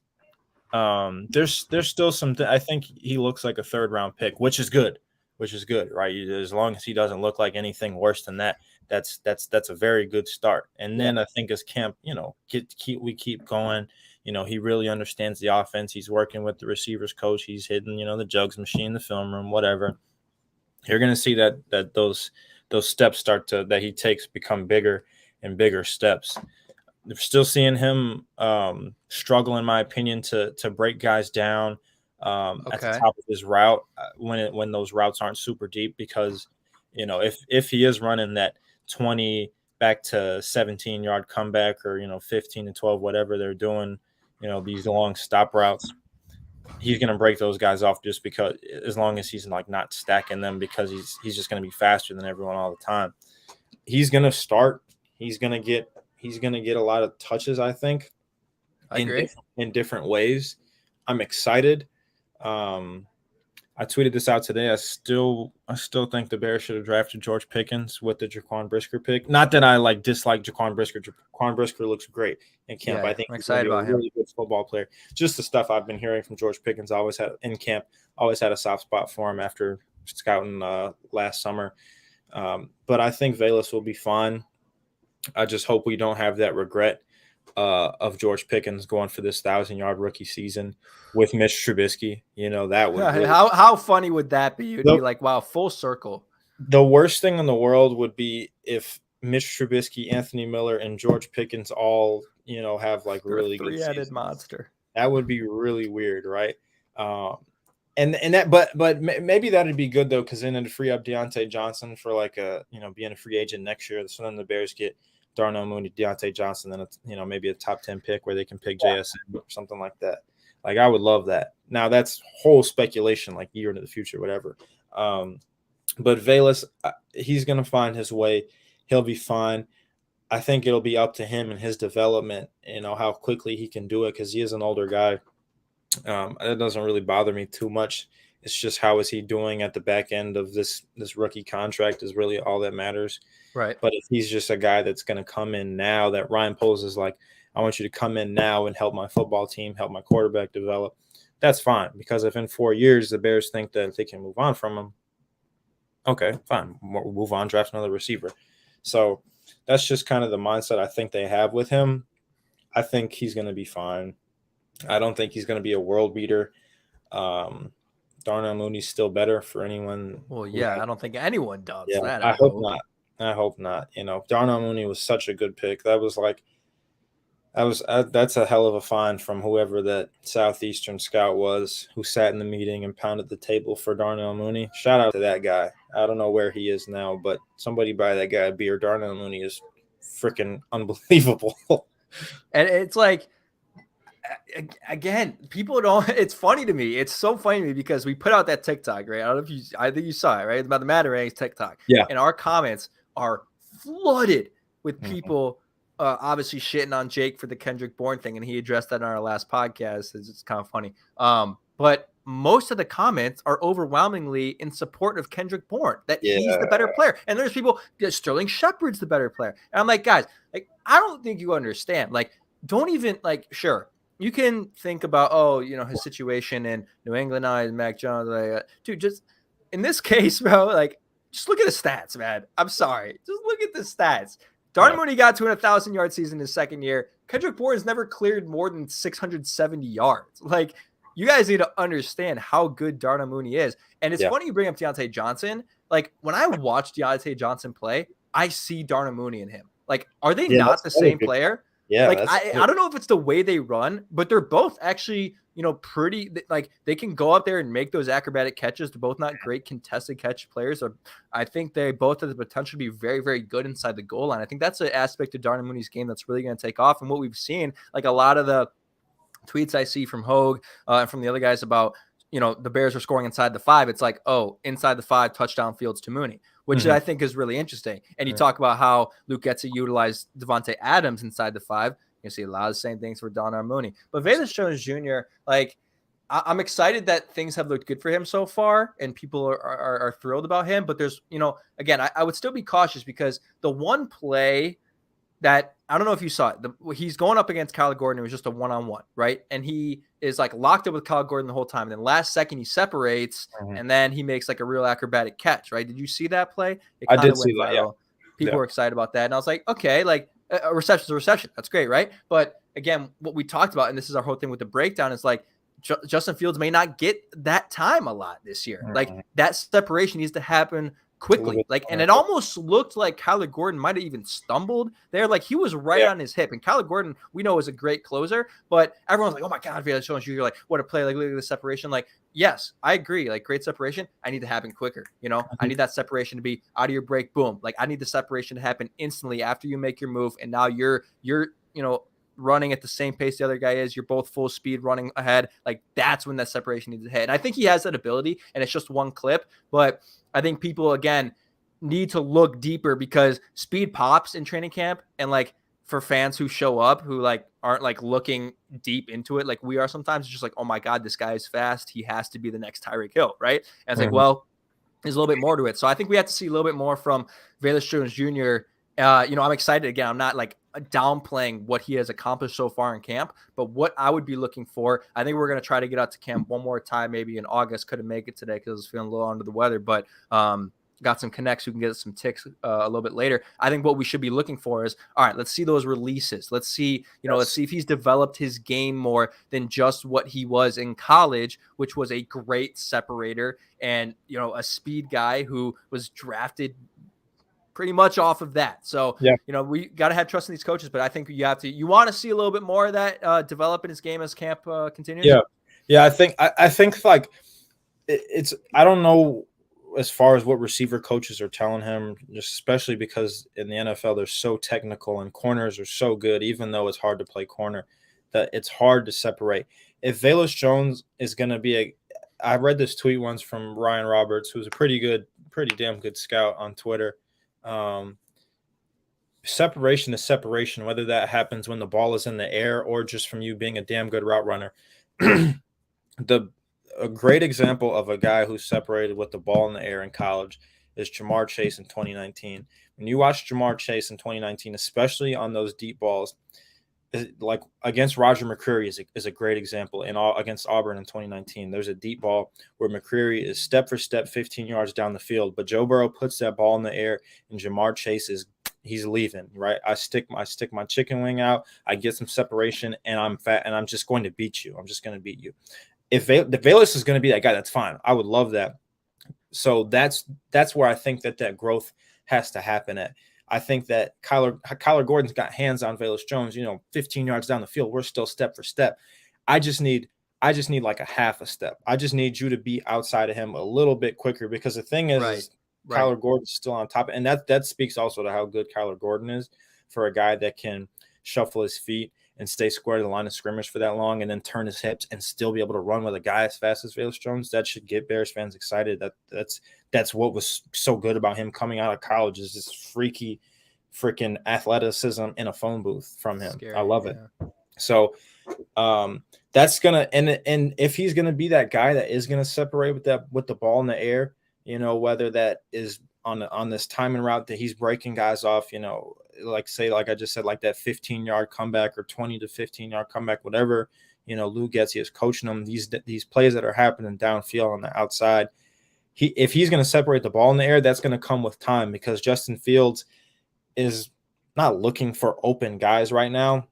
[SPEAKER 2] there's still some. I think he looks like a 3rd round pick, which is good, right? As long as he doesn't look like anything worse than that, that's a very good start. And then I think as camp, you know, we keep going. You know, he really understands the offense. He's working with the receivers coach. He's hitting, you know, the jugs machine, the film room, whatever. You're going to see that those steps that he takes become bigger and bigger steps. They're still seeing him struggle, in my opinion, to break guys down at the top of his route when those routes aren't super deep, because if he is running that 20 back to 17-yard comeback, or 15 to 12, whatever they're doing, these long stop routes, he's going to break those guys off, just because, as long as he's like not stacking them, because he's just going to be faster than everyone all the time. He's going to start. He's going to get a lot of touches, I think, in different ways. I'm excited. I tweeted this out today. I still think the Bears should have drafted George Pickens with the Jaquan Brisker pick. Not that I dislike Jaquan Brisker. Jaquan Brisker looks great in camp.
[SPEAKER 1] Yeah,
[SPEAKER 2] I think
[SPEAKER 1] I'm
[SPEAKER 2] he's going to be
[SPEAKER 1] excited
[SPEAKER 2] a really good football player. Just the stuff I've been hearing from George Pickens, always had a soft spot for him after scouting last summer. But I think Villus will be fine. I just hope we don't have that regret of George Pickens going for this 1,000-yard rookie season with Mitch Trubisky. That would really,
[SPEAKER 1] how funny would that be? You'd be like, wow, full circle.
[SPEAKER 2] The worst thing in the world would be if Mitch Trubisky, Anthony Miller, and George Pickens all have like really good
[SPEAKER 1] three-headed monster.
[SPEAKER 2] That would be really weird, right? But maybe that'd be good though, because then it'd free up Deontay Johnson for being a free agent next year. So then the Bears get Darnell Mooney, Deontay Johnson, then maybe a top 10 pick where they can pick JSN or something like that. Like, I would love that. Now that's whole speculation, like year into the future, whatever. But Villus, he's gonna find his way. He'll be fine. I think it'll be up to him and his development, how quickly he can do it, because he is an older guy. It doesn't really bother me too much. It's just, how is he doing at the back end of this rookie contract is really all that matters.
[SPEAKER 1] Right.
[SPEAKER 2] But if he's just a guy that's going to come in now, that Ryan Poles is like, I want you to come in now and help my football team, help my quarterback develop, that's fine. Because if in 4 years the Bears think that they can move on from him, okay, fine. We'll move on, draft another receiver. So that's just kind of the mindset I think they have with him. I think he's going to be fine. I don't think he's going to be a world beater. Darnell Mooney's still better for anyone.
[SPEAKER 1] Well, yeah, I don't think anyone does that.
[SPEAKER 2] I hope not. I hope not. Darnell Mooney was such a good pick. That's a hell of a find from whoever that Southeastern scout was who sat in the meeting and pounded the table for Darnell Mooney. Shout out to that guy. I don't know where he is now, but somebody buy that guy a beer. Darnell Mooney is freaking unbelievable.
[SPEAKER 1] And it's like, again, people don't. It's funny to me. It's so funny to me because we put out that TikTok, right? I think you saw it, right? About the Matarangs TikTok.
[SPEAKER 2] Yeah.
[SPEAKER 1] And our comments are flooded with people obviously shitting on Jake for the Kendrick Bourne thing, and he addressed that on our last podcast. It's kind of funny. But most of the comments are overwhelmingly in support of Kendrick Bourne, that he's the better player. And there's people, Sterling Shepard's the better player. And I'm like, guys, I don't think you understand. Don't even, sure, you can think about, his situation in New England now is Mac Jones. Dude, just in this case, bro, just look at the stats, man. I'm sorry. Just look at the stats. Darnell Mooney got to a 1,000-yard season his second year. Kendrick Bourne has never cleared more than 670 yards. You guys need to understand how good Darnell Mooney is. And it's funny you bring up Deontay Johnson. When I watch Deontay Johnson play, I see Darnell Mooney in him. Are they not the same player?
[SPEAKER 2] Yeah.
[SPEAKER 1] I don't know if it's the way they run, but they're both actually, pretty, they can go out there and make those acrobatic catches. They're both not great contested catch players. I think they both have the potential to be very, very good inside the goal line. I think that's an aspect of Darnell Mooney's game that's really going to take off. And what we've seen, a lot of the tweets I see from Hogue and from the other guys about, the Bears are scoring inside the 5. It's inside the 5, touchdown fields to Mooney, which I think is really interesting. And you talk about how Luke Getsy utilized Devontae Adams inside the 5. You see a lot of the same things for Darnell Mooney. But Bayless Jones Jr., I'm excited that things have looked good for him so far, and people are thrilled about him. But there's, again, I would still be cautious, because the one play that, I don't know if you saw it, he's going up against Kylo Gordon. It was just a one-on-one, right? And he is locked up with Kylo Gordon the whole time. And then last second he separates, and then he makes a real acrobatic catch, right? Did you see that play?
[SPEAKER 2] I did see that, yeah.
[SPEAKER 1] People were excited about that. And I was like, okay, a reception's a reception. That's great, right? But again, what we talked about, and this is our whole thing with the breakdown, is Justin Fields may not get that time a lot this year.
[SPEAKER 2] Mm-hmm.
[SPEAKER 1] Like that separation needs to happen quickly. Like, and it almost looked like Kylo Gordon might have even stumbled there. Like he was right on his hip. And Kylo Gordon, we know, is a great closer, but everyone's like, oh my God, Bayless Jones Jr., like what a play, like look at the separation. Like, yes, I agree. Like great separation. I need to happen quicker. You know, I need that separation to be out of your break. Boom. Like I need the separation to happen instantly after you make your move. And now you're, you know, running at the same pace the other guy is. You're both full speed running ahead. Like that's when that separation needs to hit. And I think he has that ability, and it's just one clip, but I think people, again, need to look deeper because speed pops in training camp. And like for fans who show up, who like aren't like looking deep into it, like we are sometimes, it's just like, oh my God, this guy is fast. He has to be the next Tyreek Hill. Right. And it's like, well, there's a little bit more to it. So I think we have to see a little bit more from Bayless Jones Jr. You know, I'm excited again. I'm not like downplaying what he has accomplished so far in camp, but what I would be looking for, I think we're going to try to get out to camp one more time, maybe in August. Couldn't make it today because I was feeling a little under the weather, but got some connects who can get some ticks a little bit later. I think what we should be looking for is, all right, let's see those releases. Let's see, you know, let's see if he's developed his game more than just what he was in college, which was a great separator and, you know, a speed guy who was drafted pretty much off of that. So, you know, we got to have trust in these coaches, but I think you want to see a little bit more of that develop in his game as camp continues.
[SPEAKER 2] Yeah. I think like it's, I don't know as far as what receiver coaches are telling him, just especially because in the NFL, they're so technical and corners are so good, even though it's hard to play corner, that it's hard to separate. If Villus Jones is going to be I read this tweet once from Ryan Roberts, who's a pretty damn good scout on Twitter. Separation is separation, whether that happens when the ball is in the air or just from you being a damn good route runner. A great example of a guy who separated with the ball in the air in college is Jamar Chase in 2019. When you watch Jamar Chase in 2019, especially on those deep balls, like against Roger McCreary is a great example. Against Auburn in 2019, there's a deep ball where McCreary is step for step 15 yards down the field, but Joe Burrow puts that ball in the air and Jamar Chase he's leaving, right? I stick my chicken wing out, I get some separation, and I'm fat, and I'm just going to beat you. I'm just going to beat you. If the Bayless is going to be that guy, that's fine. I would love that. So that's where I think that growth has to happen at. I think that Kylo Gordon's got hands on Bayless Jones, 15 yards down the field. We're still step for step. I just need like a half a step. I just need you to be outside of him a little bit quicker, because the thing is, Kylo Gordon's still on top. And that speaks also to how good Kylo Gordon is for a guy that can shuffle his feet and stay square to the line of scrimmage for that long and then turn his hips and still be able to run with a guy as fast as Bayless Jones. That should get Bears fans excited. That's what was so good about him coming out of college, is this freaking athleticism in a phone booth from him. Scary, I love it. So that's gonna, and if he's gonna be that guy that is gonna separate with the ball in the air, whether that is on this timing route that he's breaking guys off, like I just said, like that 15-yard comeback or 20 to 15-yard comeback, whatever, Lou Getz is coaching them, these plays that are happening downfield on the outside. If he's going to separate the ball in the air, that's going to come with time, because Justin Fields is not looking for open guys right now,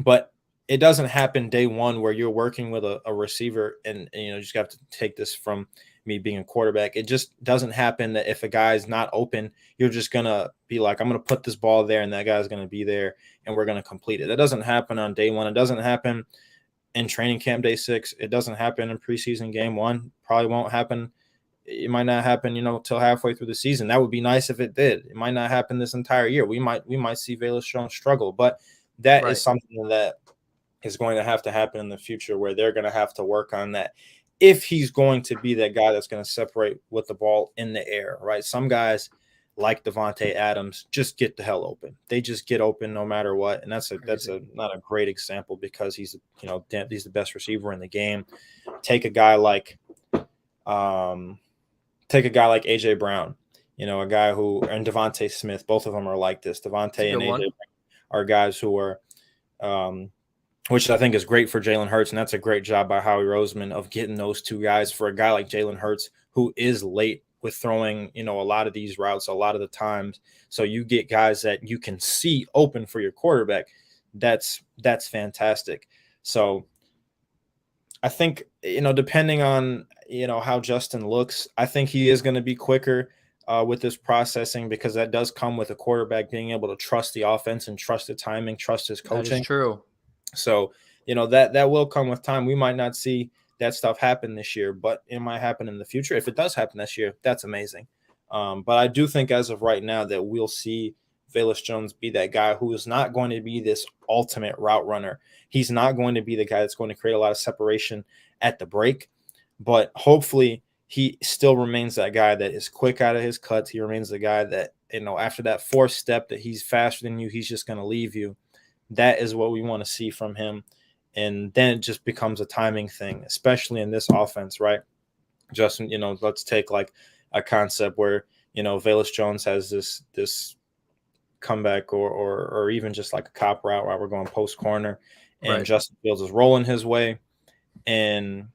[SPEAKER 2] but it doesn't happen day one where you're working with a receiver and you just have to take this from me being a quarterback. It just doesn't happen that if a guy's not open, you're just going to be like, I'm going to put this ball there and that guy's going to be there and we're going to complete it. That doesn't happen on day one. It doesn't happen in training camp day 6. It doesn't happen in preseason game 1. Probably won't happen. It might not happen, till halfway through the season. That would be nice if it did. It might not happen this entire year. We might see Bayless Jones struggle, but that is something that is going to have to happen in the future, where they're going to have to work on that if he's going to be that guy that's going to separate with the ball in the air, right? Some guys like Devontae Adams just get the hell open. They just get open no matter what, and that's not a great example, because he's he's the best receiver in the game. Take a guy like AJ Brown, a guy who, and Devontae Smith, both of them are like this. Devontae and AJ Brown are guys who are which I think is great for Jalen Hurts, and that's a great job by Howie Roseman of getting those two guys for a guy like Jalen Hurts, who is late with throwing, a lot of these routes a lot of the times. So you get guys that you can see open for your quarterback. That's fantastic. So I think, depending on, how Justin looks, I think he is going to be quicker with this processing, because that does come with a quarterback being able to trust the offense and trust the timing, trust his
[SPEAKER 1] That is
[SPEAKER 2] coaching.
[SPEAKER 1] true.
[SPEAKER 2] So, that will come with time. We might not see that stuff happen this year, but it might happen in the future. If it does happen this year, that's amazing. But I do think as of right now that we'll see Bayless Jones be that guy who is not going to be this ultimate route runner. He's not going to be the guy that's going to create a lot of separation at the break, but hopefully he still remains that guy that is quick out of his cuts. He remains the guy that, after that fourth step that he's faster than you, he's just going to leave you. That is what we want to see from him. And then it just becomes a timing thing, especially in this offense, right? Justin, let's take like a concept where, Villus Jones has this comeback or even just like a cop route while we're going post corner, and
[SPEAKER 1] Right.
[SPEAKER 2] Justin Fields is rolling his way. And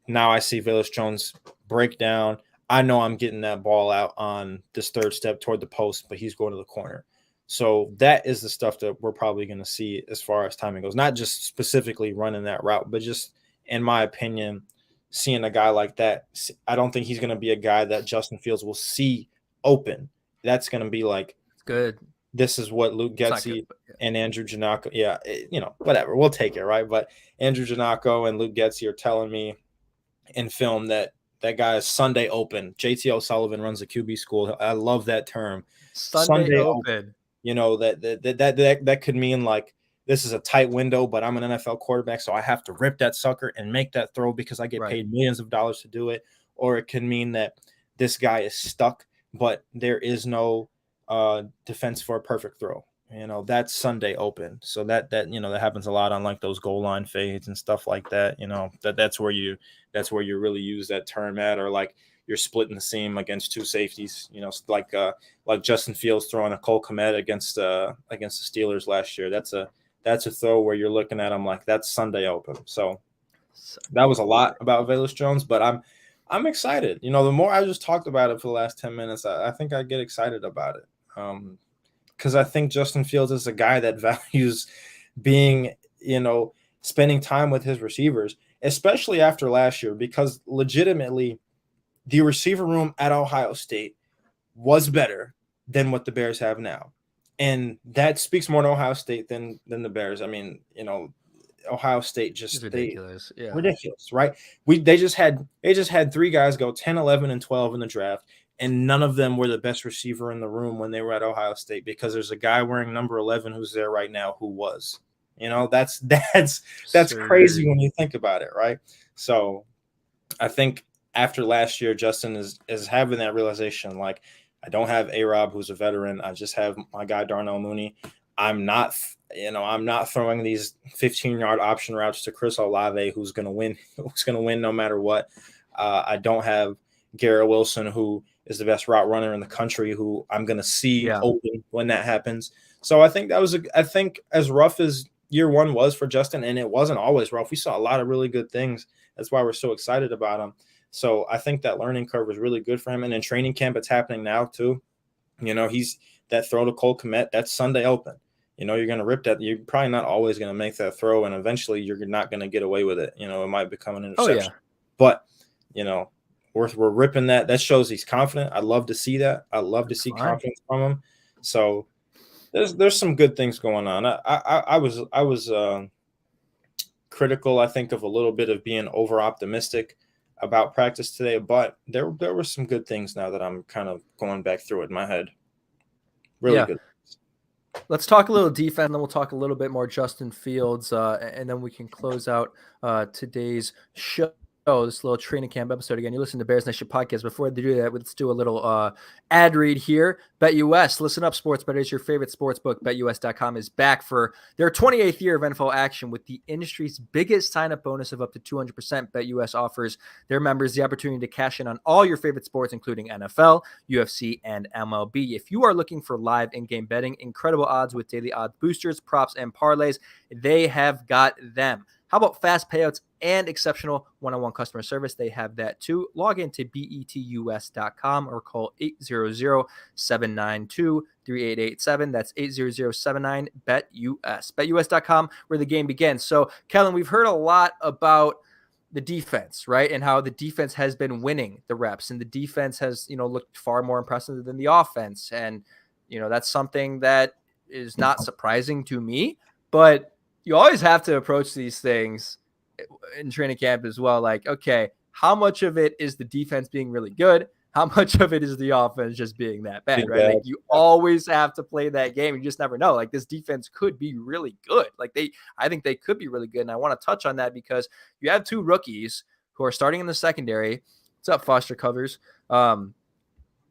[SPEAKER 2] now I see Villus Jones break down. I know I'm getting that ball out on this third step toward the post, but he's going to the corner. So that is the stuff that we're probably going to see as far as timing goes. Not just specifically running that route, but just, in my opinion, seeing a guy like that. I don't think he's going to be a guy that Justin Fields will see open. That's going to be like,
[SPEAKER 1] good.
[SPEAKER 2] This is what Luke Getsy and Andrew Janocko, whatever. We'll take it, right? But Andrew Janocko and Luke Getsy are telling me in film that guy is Sunday open. JT O'Sullivan runs a QB school. I love that term.
[SPEAKER 1] Sunday open.
[SPEAKER 2] That could mean like this is a tight window, but I'm an NFL quarterback, so I have to rip that sucker and make that throw because I get paid millions of dollars to do it. Or it can mean that this guy is stuck, but there is no defense for a perfect throw. That's Sunday open. So that happens a lot on like those goal line fades and stuff like that. That's where you really use that term at, or like you're splitting the seam against two safeties. Like Justin Fields throwing a Cole Kmet against the Steelers last year. That's a throw where you're looking at him like that's Sunday open. So that was a lot about Bayless Jones, but I'm excited. The more I just talked about it for the last 10 minutes, I think I get excited about it. Because I think Justin Fields is a guy that values being, spending time with his receivers, especially after last year, because legitimately the receiver room at Ohio State was better than what the Bears have now. And that speaks more to Ohio State than the Bears. I mean, Ohio State just
[SPEAKER 1] ridiculous.
[SPEAKER 2] Ridiculous, right? They just had 3 guys go 10, 11, and 12 in the draft, and none of them were the best receiver in the room when they were at Ohio State, because there's a guy wearing number 11 who's there right now who was. That's crazy when you think about it, right? So I think after last year, Justin is having that realization, like, I don't have A-Rob, who's a veteran. I just have my guy Darnell Mooney. I'm not throwing these 15-yard option routes to Chris Olave, who's going to win no matter what. I don't have Garrett Wilson, who is the best route runner in the country, who I'm going to see open when that happens. So I think I think as rough as year one was for Justin, and it wasn't always rough, we saw a lot of really good things. That's why we're so excited about him. So I think that learning curve was really good for him. And in training camp, it's happening now too. He's that throw to Cole Kmet, that's Sunday open. You're going to rip that. You're probably not always going to make that throw, and eventually you're not going to get away with it. It might become an interception. But, we're ripping that. That shows he's confident. I love to see that. I love to see confidence from him. So there's some good things going on. I was critical, I think, of a little bit of being over optimistic about practice today, but there were some good things now that I'm kind of going back through it in my head. Really good.
[SPEAKER 1] Let's talk a little defense, and then we'll talk a little bit more Justin Fields, and then we can close out today's show. This little training camp episode. Again, you listen to Bears Nation podcast. Before they do that, let's do a little ad read here. BetUS, listen up, sports bettors. Your favorite sports book, BetUS.com, is back for their 28th year of NFL action with the industry's biggest sign-up bonus of up to 200%. BetUS offers their members the opportunity to cash in on all your favorite sports, including NFL, UFC, and MLB. If you are looking for live in-game betting, incredible odds with daily odds boosters, props, and parlays, they have got them. How about fast payouts and exceptional one-on-one customer service? They have that too. Log into betus.com or call 800-792-3887. That's 800-79-BETUS. BetUS.com, where the game begins. So, Kellyn, we've heard a lot about the defense, right? And how the defense has been winning the reps, and the defense has, looked far more impressive than the offense. And, that's something that is not surprising to me, but you always have to approach these things in training camp as well. Like, okay, how much of it is the defense being really good? How much of it is the offense just being that bad, right? Like, you always have to play that game. You just never know. Like, this defense could be really good. Like, I think they could be really good. And I want to touch on that because you have two rookies who are starting in the secondary. What's up, Foster Covers?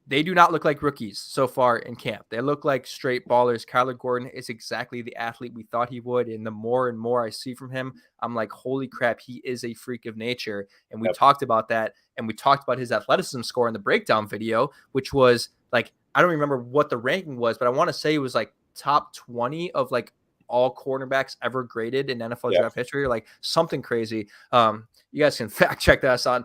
[SPEAKER 1] They do not look like rookies so far in camp. They look like straight ballers. Kylo Gordon is exactly the athlete we thought he would. And the more and more I see from him, I'm like, holy crap, he is a freak of nature. And we talked about that. And we talked about his athleticism score in the breakdown video, which was like, I don't remember what the ranking was, but I want to say it was like top 20 of like all cornerbacks ever graded in NFL draft history, or like something crazy. You guys can fact check us on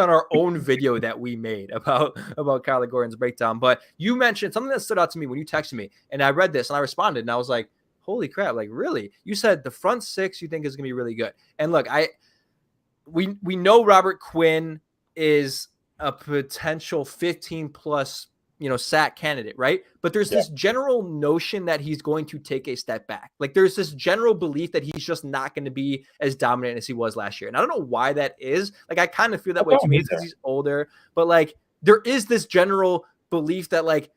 [SPEAKER 1] our own video that we made about Kylo Gordon's breakdown. But you mentioned something that stood out to me when you texted me, and I read this and I responded, and I was like, holy crap, like, really? You said the front six you think is gonna be really good. And look, we know Robert Quinn is a potential 15 plus sack candidate, right? But there's this general notion that he's going to take a step back. Like, there's this general belief that he's just not going to be as dominant as he was last year. And I don't know why that is. Like, I kind of feel that way too, because he's older, but like, there is this general belief that like,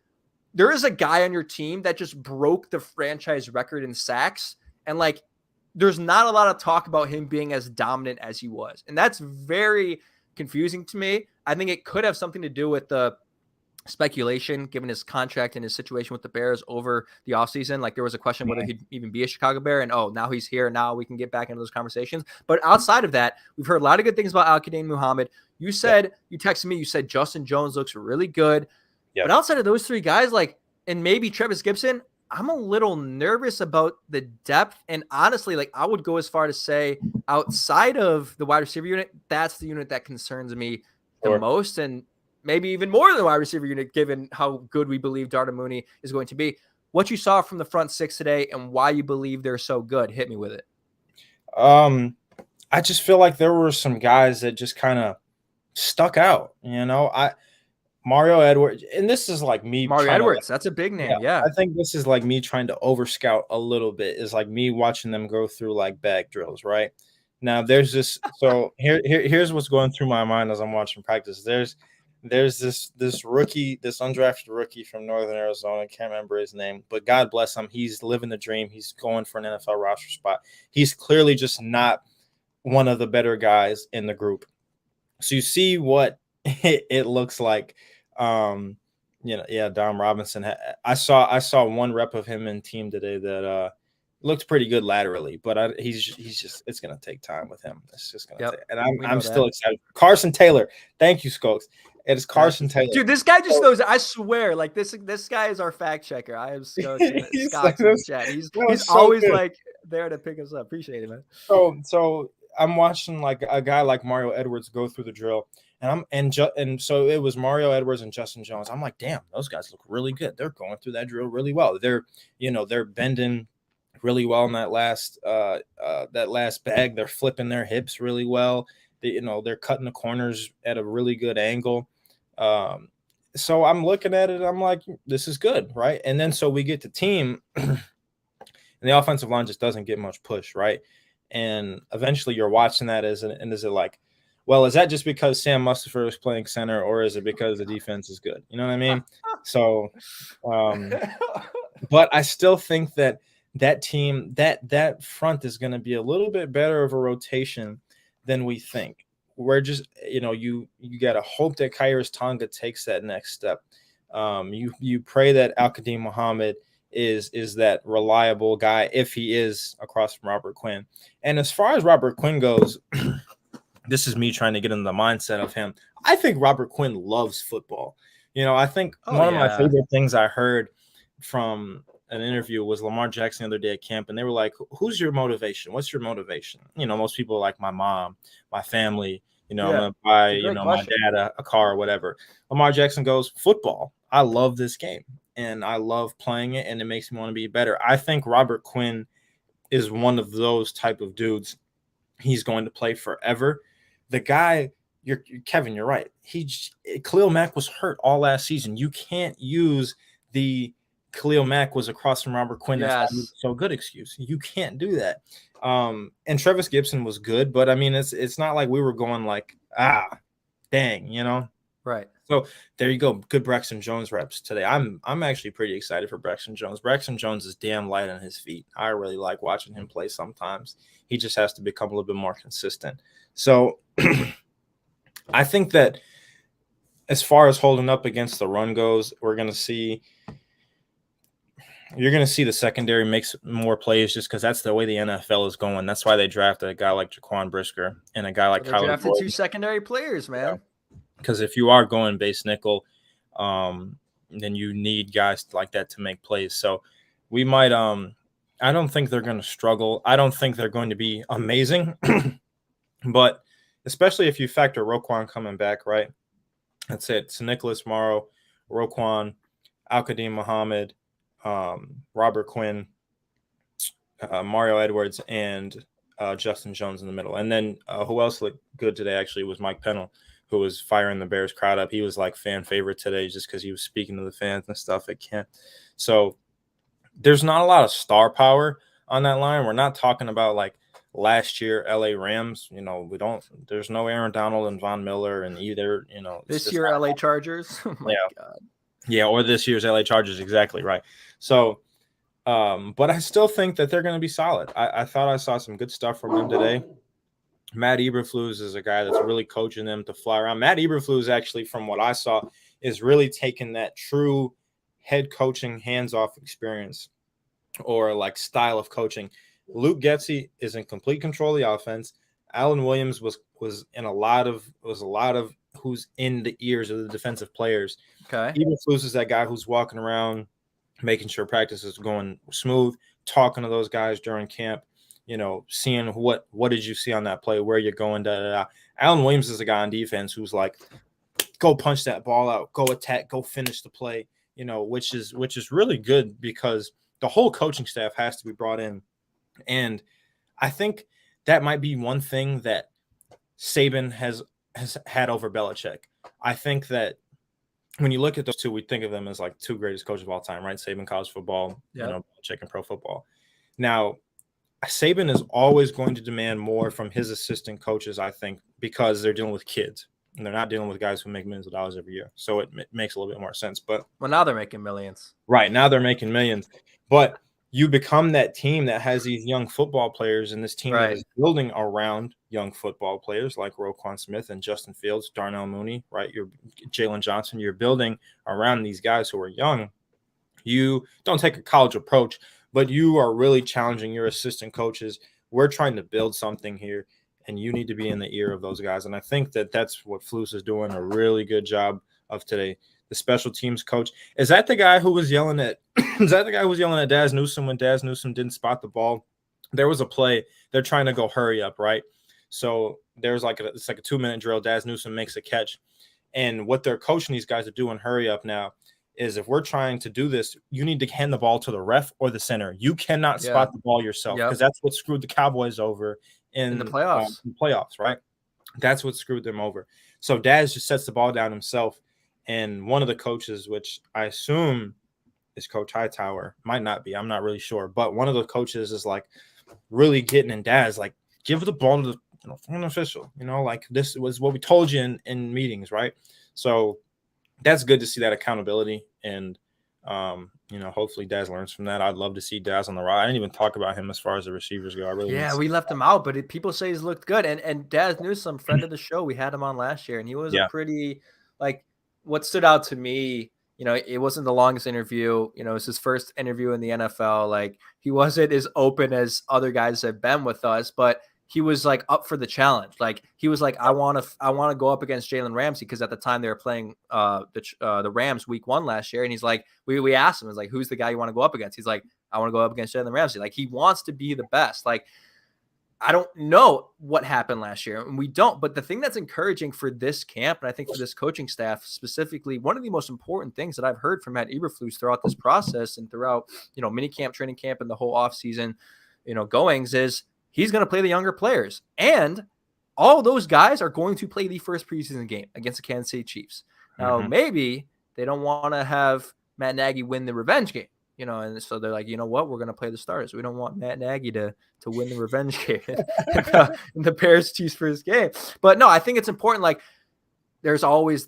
[SPEAKER 1] there is a guy on your team that just broke the franchise record in sacks. And like, there's not a lot of talk about him being as dominant as he was. And that's very confusing to me. I think it could have something to do with the speculation given his contract and his situation with the Bears over the offseason. Like, there was a question whether he'd even be a Chicago Bear, and now he's here. Now we can get back into those conversations. But outside of that, we've heard a lot of good things about Al-Quadin Muhammad. You said, you texted me, you said Justin Jones looks really good. But outside of those three guys, like, and maybe Travis Gibson, I'm a little nervous about the depth. And honestly, like, I would go as far to say outside of the wide receiver unit, that's the unit that concerns me the most. And maybe even more than the wide receiver unit, given how good we believe Darnell Mooney is going to be. What you saw from the front six today and why you believe they're so good. Hit me with it.
[SPEAKER 2] I just feel like there were some guys that just kind of stuck out. Mario Edwards, and this is like me.
[SPEAKER 1] Mario Edwards, that's a big name. Yeah.
[SPEAKER 2] I think this is like me trying to overscout a little bit. Is like me watching them go through like bag drills, right? Now there's this. So here's what's going through my mind as I'm watching practice. There's this rookie, this undrafted rookie from Northern Arizona. I can't remember his name, but God bless him. He's living the dream. He's going for an NFL roster spot. He's clearly just not one of the better guys in the group. So you see what it looks like. Dom Robinson. I saw one rep of him in team today that looked pretty good laterally, but he's just, it's gonna take time with him. It's just gonna take, and I'm still excited. Carson Taylor, thank you, Skokes. It is Carson Taylor.
[SPEAKER 1] Dude, this guy just knows. I swear, like this guy is our fact checker. I am Skokes in the chat. He's always good. Like there to pick us up. Appreciate it, man.
[SPEAKER 2] So I'm watching like a guy like Mario Edwards go through the drill. And so it was Mario Edwards and Justin Jones. I'm like, damn, those guys look really good. They're going through that drill really well. They're bending really well in that last bag. They're flipping their hips really well. They're cutting the corners at a really good angle. So I'm looking at it. I'm like, this is good, right? And then so we get to team, and the offensive line just doesn't get much push, right? And eventually you're watching that is it like, well, is that just because Sam Mustipher is playing center, or is it because the defense is good? You know what I mean? So, but I still think that team, that front is going to be a little bit better of a rotation than we think. We're just, you got to hope that Khyiris Tonga takes that next step. You pray that Al-Quadin Muhammad is that reliable guy if he is across from Robert Quinn. And as far as Robert Quinn goes, this is me trying to get in the mindset of him. I think Robert Quinn loves football. I think one of my favorite things I heard from an interview was Lamar Jackson the other day at camp, and they were like, who's your motivation? What's your motivation? Most people are like my mom, my family, I'm going to buy, my dad a car or whatever. Lamar Jackson goes, football. I love this game, and I love playing it, and it makes me want to be better. I think Robert Quinn is one of those type of dudes. He's going to play forever. The guy, Kevin, you're right. Khalil Mack was hurt all last season. You can't use the Khalil Mack was across from Robert Quinn. That's why he's so good excuse. You can't do that. And Travis Gibson was good, but I mean, it's not like we were going like, dang, you know?
[SPEAKER 1] Right.
[SPEAKER 2] So there you go. Good Braxton Jones reps today. I'm actually pretty excited for Braxton Jones. Braxton Jones is damn light on his feet. I really like watching him play sometimes. He just has to become a little bit more consistent. So I think that as far as holding up against the run goes, you're going to see the secondary makes more plays just because that's the way the NFL is going. That's why they drafted a guy like Jaquan Brisker and a guy like Kylo
[SPEAKER 1] drafted
[SPEAKER 2] Gordon.
[SPEAKER 1] 2 secondary players, man.
[SPEAKER 2] Because if you are going base nickel, then you need guys like that to make plays. So we might I don't think they're going to struggle. I don't think they're going to be amazing. But especially if you factor Roquan coming back, right? That's it. So Nicholas Morrow, Roquan, Al-Qadim Muhammad, Robert Quinn, Mario Edwards, and Justin Jones in the middle. And then who else looked good today actually was Mike Pennell, who was firing the Bears crowd up. He was like fan favorite today just because he was speaking to the fans and stuff at camp. So there's not a lot of star power on that line. We're not talking about like last year LA Rams. There's no Aaron Donald and Von Miller and either,
[SPEAKER 1] this year LA Chargers. Oh my God.
[SPEAKER 2] Yeah, or this year's LA Chargers. Exactly right. So, but I still think that they're going to be solid. I thought I saw some good stuff from them today. Matt Eberflus is a guy that's really coaching them to fly around. Matt Eberflus actually, from what I saw, is really taking that true head coaching hands-off experience or like style of coaching. Luke Getsy is in complete control of the offense. Alan Williams was in a lot of who's in the ears of the defensive players.
[SPEAKER 1] Okay.
[SPEAKER 2] Eberflus is that guy who's walking around, making sure practice is going smooth, talking to those guys during camp. Seeing what did you see on that play, where you're going, da. Alan Williams is a guy on defense who's like, go punch that ball out, go attack, go finish the play, which is really good because the whole coaching staff has to be brought in. And I think that might be one thing that Saban has had over Belichick. I think that when you look at those two, we think of them as like two greatest coaches of all time, right? Saban college football, Belichick and pro football. Now, Saban is always going to demand more from his assistant coaches, I think, because they're dealing with kids and they're not dealing with guys who make millions of dollars every year. So it makes a little bit more sense. But
[SPEAKER 1] now they're making millions.
[SPEAKER 2] Right. Now they're making millions. But you become that team that has these young football players, and this team that is building around young football players like Roquan Smith and Justin Fields, Darnell Mooney, right? You're Jalen Johnson. You're building around these guys who are young. You don't take a college approach, but you are really challenging your assistant coaches. We're trying to build something here, and you need to be in the ear of those guys. And I think that that's what Flus is doing a really good job of today. The special teams coach. Is that the guy who was yelling at Daz Newsome when Daz Newsome didn't spot the ball? There was a play. They're trying to go hurry up, right? So there's it's like a 2-minute drill. Daz Newsome makes a catch. And what they're coaching these guys to do in hurry up now is if we're trying to do this, you need to hand the ball to the ref or the center. You cannot spot the ball yourself because that's what screwed the Cowboys over in the playoffs, right? That's what screwed them over. So Daz just sets the ball down himself. And one of the coaches, which I assume is Coach Hightower, might not be, I'm not really sure, but one of the coaches is like really getting in Daz, like give the ball to the front official, like this was what we told you in meetings, right? So that's good to see that accountability, and hopefully Daz learns from that. I'd love to see Daz on the ride. I didn't even talk about him as far as the receivers go.
[SPEAKER 1] We left him out, but people say he's looked good. And Daz Newsome, friend of the show, we had him on last year, and he was a pretty what stood out to me, it wasn't the longest interview. It was his first interview in the NFL. Like, he wasn't as open as other guys have been with us, but he was like up for the challenge. Like, he was like, I want to go up against Jalen Ramsey, because at the time they were playing the Rams week 1 last year, and he's like, we asked him, like, who's the guy you want to go up against? He's like, I want to go up against Jalen Ramsey. Like, he wants to be the best. Like, I don't know what happened last year, and we don't. But the thing that's encouraging for this camp, and I think for this coaching staff specifically, one of the most important things that I've heard from Matt Eberflus throughout this process and throughout, mini camp, training camp, and the whole offseason, goings is he's going to play the younger players. And all those guys are going to play the first preseason game against the Kansas City Chiefs. Now, maybe they don't want to have Matt Nagy win the revenge game, and so they're like, you know what, we're going to play the starters. We don't want Matt Nagy to win the revenge game in the Bears Chiefs first game. But no, I think it's important. Like, there's always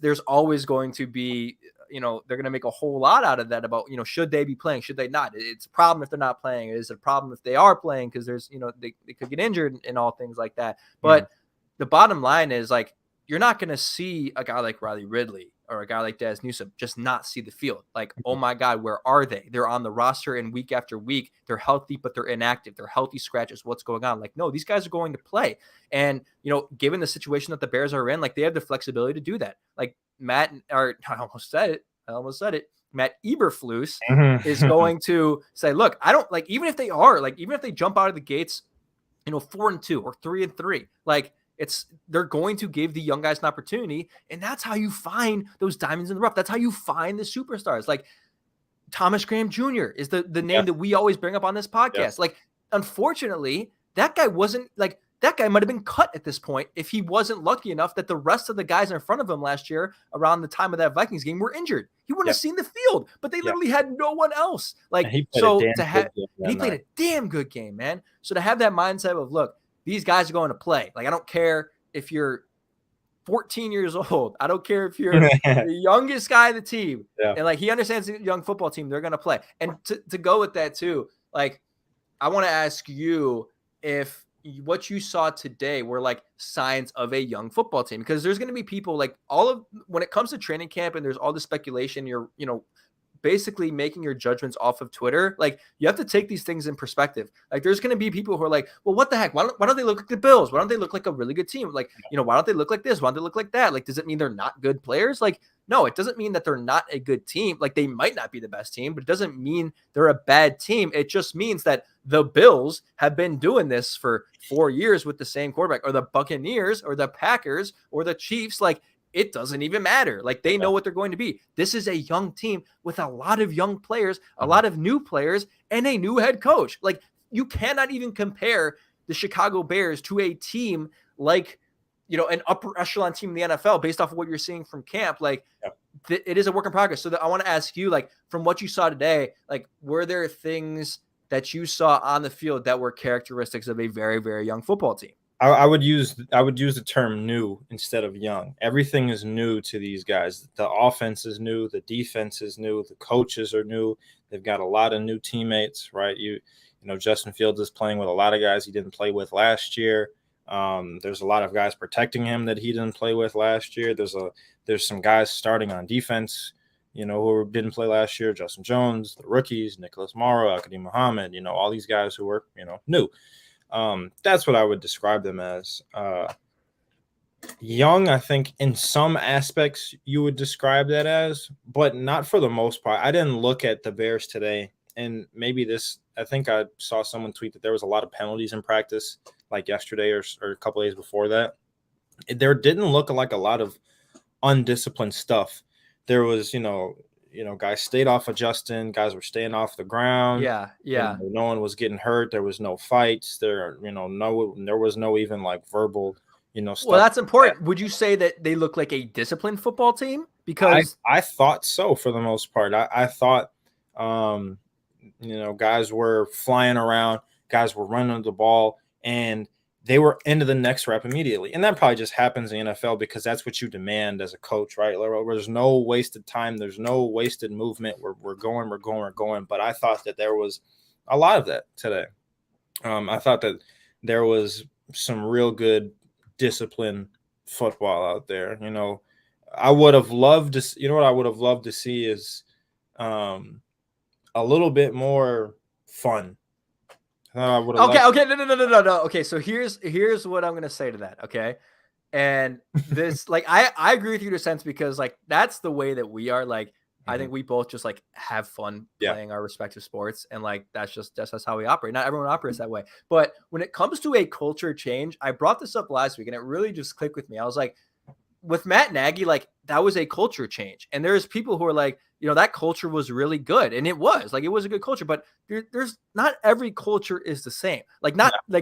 [SPEAKER 1] going to be, they're going to make a whole lot out of that about, should they be playing? Should they not? It's a problem if they're not playing. It is a problem if they are playing because there's, they could get injured and all things like that. But the bottom line is, like, you're not going to see a guy like Riley Ridley or a guy like Daz Newsome just not see the field. Like, oh my God, where are they? They're on the roster and week after week. They're healthy, but they're inactive. They're healthy scratches. What's going on? Like, no, these guys are going to play. And, given the situation that the Bears are in, like, they have the flexibility to do that. Like, I almost said it. Matt Eberflus is going to say, look, I don't, like, even if they jump out of the gates, 4-2 or 3-3, like, they're going to give the young guys an opportunity, and that's how you find those diamonds in the rough. That's how you find the superstars. Like, Thomas Graham Jr. is the name that we always bring up on this podcast. Yeah. Like, unfortunately, that guy might have been cut at this point if he wasn't lucky enough that the rest of the guys in front of him last year around the time of that Vikings game were injured. He wouldn't have seen the field, but they literally had no one else. Like, he played a damn good game, man. So to have that mindset of, look, these guys are going to play. Like, I don't care if you're 14 years old. I don't care if you're the youngest guy of the team. Yeah. And, like, he understands the young football team. They're going to play. And to go with that too, like, I want to ask you if what you saw today were, like, signs of a young football team, because there's going to be people, like, when it comes to training camp and there's all the speculation, you're, basically making your judgments off of Twitter. Like, you have to take these things in perspective. Like, there's going to be people who are like, well, what the heck? Why don't they look like the Bills? Why don't they look like a really good team? Like, why don't they look like this? Why don't they look like that? Like, does it mean they're not good players? Like, no, it doesn't mean that they're not a good team. Like, they might not be the best team, but it doesn't mean they're a bad team. It just means that the Bills have been doing this for 4 years with the same quarterback, or the Buccaneers or the Packers or the Chiefs. Like, it doesn't even matter. Like, they know what they're going to be. This is a young team with a lot of young players, a lot of new players, and a new head coach. Like, you cannot even compare the Chicago Bears to a team like, an upper echelon team in the NFL based off of what you're seeing from camp. Like, it is a work in progress. So I want to ask you, like, from what you saw today, like, were there things that you saw on the field that were characteristics of a very, very young football team?
[SPEAKER 2] I would use the term new instead of young. Everything is new to these guys. The offense is new. The defense is new. The coaches are new. They've got a lot of new teammates, right? Justin Fields is playing with a lot of guys he didn't play with last year. There's a lot of guys protecting him that he didn't play with last year. There's some guys starting on defense, who didn't play last year. Justin Jones, the rookies, Nicholas Morrow, Al-Qadim Muhammad, all these guys who were, new. That's what I would describe them as. Young, I think in some aspects you would describe that as, but not for the most part. I didn't look at the Bears today, and maybe I think I saw someone tweet that there was a lot of penalties in practice, like yesterday or a couple days before that. There didn't look like a lot of undisciplined stuff. There was, guys stayed off of Justin. Guys were staying off the ground.
[SPEAKER 1] Yeah.
[SPEAKER 2] No one was getting hurt. There was no fights. There was no even, like, verbal, stuff.
[SPEAKER 1] Well, that's important. Would you say that they look like a disciplined football team? Because
[SPEAKER 2] I thought so for the most part. I thought, guys were flying around. Guys were running the ball, and they were into the next rep immediately. And that probably just happens in the NFL because that's what you demand as a coach, right? There's no wasted time. There's no wasted movement. We're going. But I thought that there was a lot of that today. I thought that there was some real good disciplined football out there. I would have loved to, what I would have loved to see is a little bit more fun.
[SPEAKER 1] Okay. No. Okay, so here's what I'm gonna say to that. Okay, and this, like, I agree with you to a sense because, like, that's the way that we are. Like, I think we both just, like, have fun playing our respective sports, and, like, that's how we operate. Not everyone operates that way, but when it comes to a culture change, I brought this up last week, and it really just clicked with me. I was like, with Matt Nagy, like that was a culture change. And there's people who are like, that culture was really good. And it was a good culture, but there's not every culture is the same. Like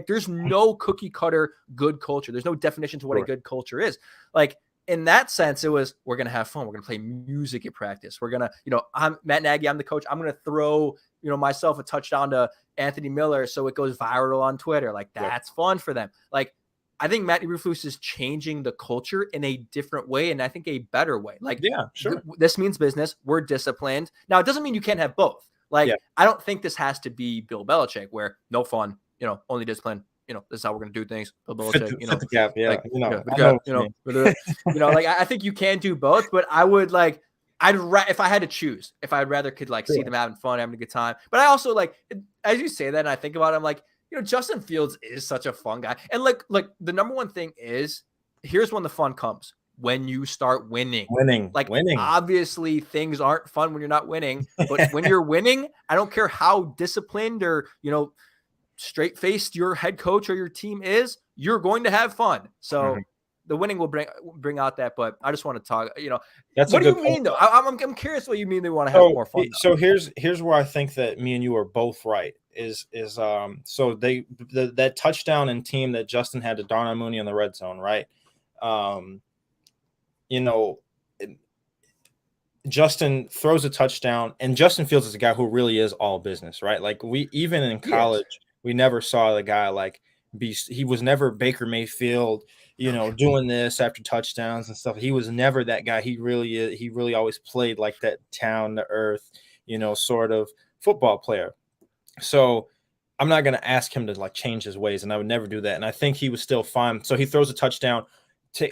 [SPEAKER 1] there's no cookie cutter good culture. There's no definition to what a good culture is. Like in that sense, it was, we're going to have fun. We're going to play music at practice. We're going to, I'm Matt Nagy. I'm the coach. I'm going to throw, myself a touchdown to Anthony Miller so it goes viral on Twitter. Like that's fun for them. Like, I think Matt Eberflus is changing the culture in a different way, and I think a better way. Like, this means business. We're disciplined. Now, it doesn't mean you can't have both. Like, I don't think this has to be Bill Belichick, where no fun, only discipline. This is how we're going to do things. Bill Belichick, like I think you can do both, but I would like, if I had to choose, if I'd rather could like see them having fun, having a good time. But I also like, as you say that, and I think about it, I'm like, Justin Fields is such a fun guy. And like the number one thing is, here's when the fun comes: when you start winning. Like winning. Obviously things aren't fun when you're not winning, but when you're winning, I don't care how disciplined or, straight faced your head coach or your team is, you're going to have fun. So the winning will bring out that, but I just want to talk,
[SPEAKER 2] That's
[SPEAKER 1] what do you mean though? I'm curious what you mean they want to have more fun.
[SPEAKER 2] So here's where I think that me and you are both right. So that touchdown and team that Justin had to Darnell Mooney in the red zone, right? Justin throws a touchdown, and Justin Fields is a guy who really is all business, right? Like even in college, we never saw the guy like he was never Baker Mayfield, doing this after touchdowns and stuff. He was never that guy. He really always played like that down to earth, sort of football player. So I'm not going to ask him to like change his ways, and I would never do that. And I think he was still fine. So he throws a touchdown,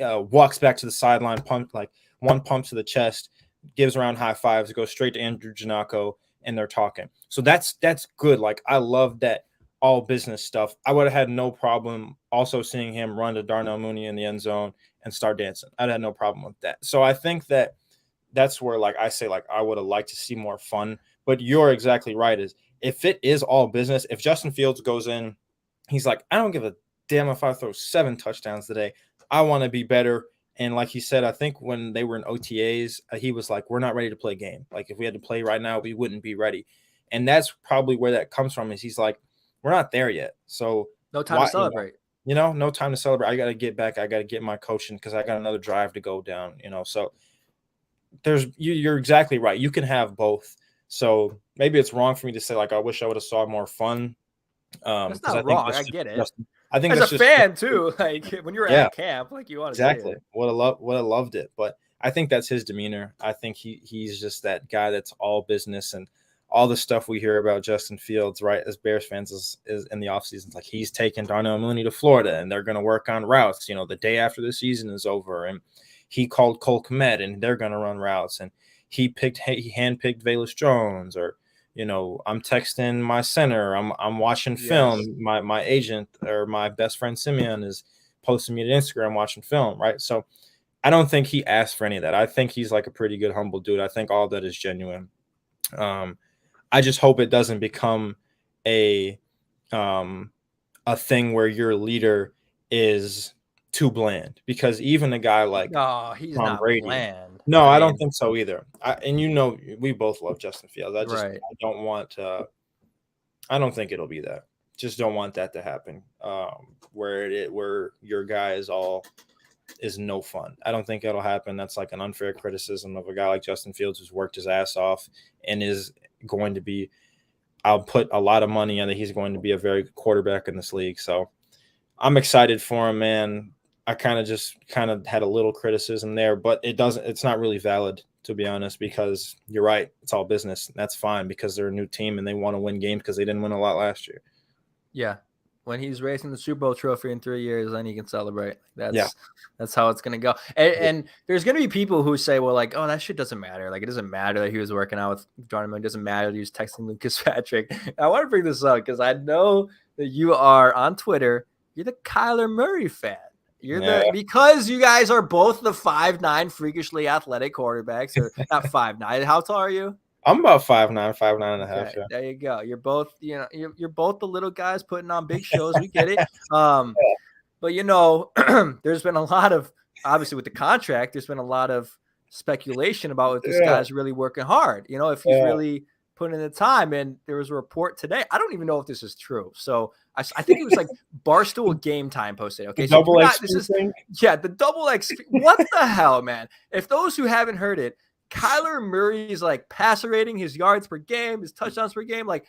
[SPEAKER 2] walks back to the sideline, one pump to the chest, gives around high fives, goes straight to Andrew Janako, and they're talking. So that's good. Like I love that all business stuff. I would have had no problem also seeing him run to Darnell Mooney in the end zone and start dancing. I'd had no problem with that. So I think that's where like I say like I would have liked to see more fun. But you're exactly right. If it is all business, if Justin Fields goes in, he's like, I don't give a damn if I throw 7 touchdowns today. I want to be better. And like he said, I think when they were in OTAs, he was like, we're not ready to play a game. Like if we had to play right now, we wouldn't be ready. And that's probably where that comes from, is he's like, we're not there yet. So
[SPEAKER 1] no time to celebrate.
[SPEAKER 2] No time to celebrate. I got to get back. I got to get my coaching because I got another drive to go down, So you're exactly right. You can have both. So maybe it's wrong for me to say, like, I wish I would have saw more fun.
[SPEAKER 1] That's not wrong. I get it.
[SPEAKER 2] I think
[SPEAKER 1] as a fan too, like when you're at camp, like you want to
[SPEAKER 2] exactly would have loved it. But I think that's his demeanor. I think he's just that guy that's all business, and all the stuff we hear about Justin Fields, right, as Bears fans is in the offseason. Like he's taking Darnell Mooney to Florida, and they're going to work on routes, the day after the season is over. And he called Cole Kmet, and they're going to run routes. And he handpicked Bayless Jones, or I'm texting my center. I'm watching film. My agent or my best friend Simeon is posting me to Instagram watching film, right? So I don't think he asked for any of that. I think he's like a pretty good, humble dude. I think all of that is genuine. I just hope it doesn't become a thing where your leader is too bland, because even a guy like
[SPEAKER 1] he's
[SPEAKER 2] Tom
[SPEAKER 1] not
[SPEAKER 2] Brady,
[SPEAKER 1] bland.
[SPEAKER 2] No, I don't think so either. We both love Justin Fields. I don't want I don't think it'll be that. Just don't want that to happen. Where your guy is no fun. I don't think it'll happen. That's like an unfair criticism of a guy like Justin Fields who's worked his ass off and is going to be. I'll put a lot of money on that he's going to be a very good quarterback in this league. So I'm excited for him, man. I kind of had a little criticism there, but it's not really valid, to be honest, because you're right. It's all business. That's fine because they're a new team and they want to win games because they didn't win a lot last year.
[SPEAKER 1] Yeah. When he's racing the Super Bowl trophy in 3 years, then he can celebrate. That's how it's going to go. And there's going to be people who say, well, like, oh, that shit doesn't matter. Like, it doesn't matter that he was working out with John Moon. It doesn't matter that he was texting Lucas Patrick. I want to bring this up because I know that you are on Twitter. You're the Kyler Murray fan. Because you guys are both the 5'9" freakishly athletic quarterbacks, or not 5'9". How tall are you?
[SPEAKER 2] I'm about 5'9", 5'9 and a half.
[SPEAKER 1] Okay, yeah. There you go. You're both, you're both the little guys putting on big shows. We get it. But there's been a lot of obviously with the contract, there's been a lot of speculation about if this guy's really working hard, if he's really putting in the time. And there was a report today. I don't even know if this is true. So I think it was like Barstool Game Time posted. Okay, so
[SPEAKER 2] double XP thing?
[SPEAKER 1] The double XP. What the hell, man? If those who haven't heard it, Kyler Murray's like passer rating, his yards per game, his touchdowns per game, like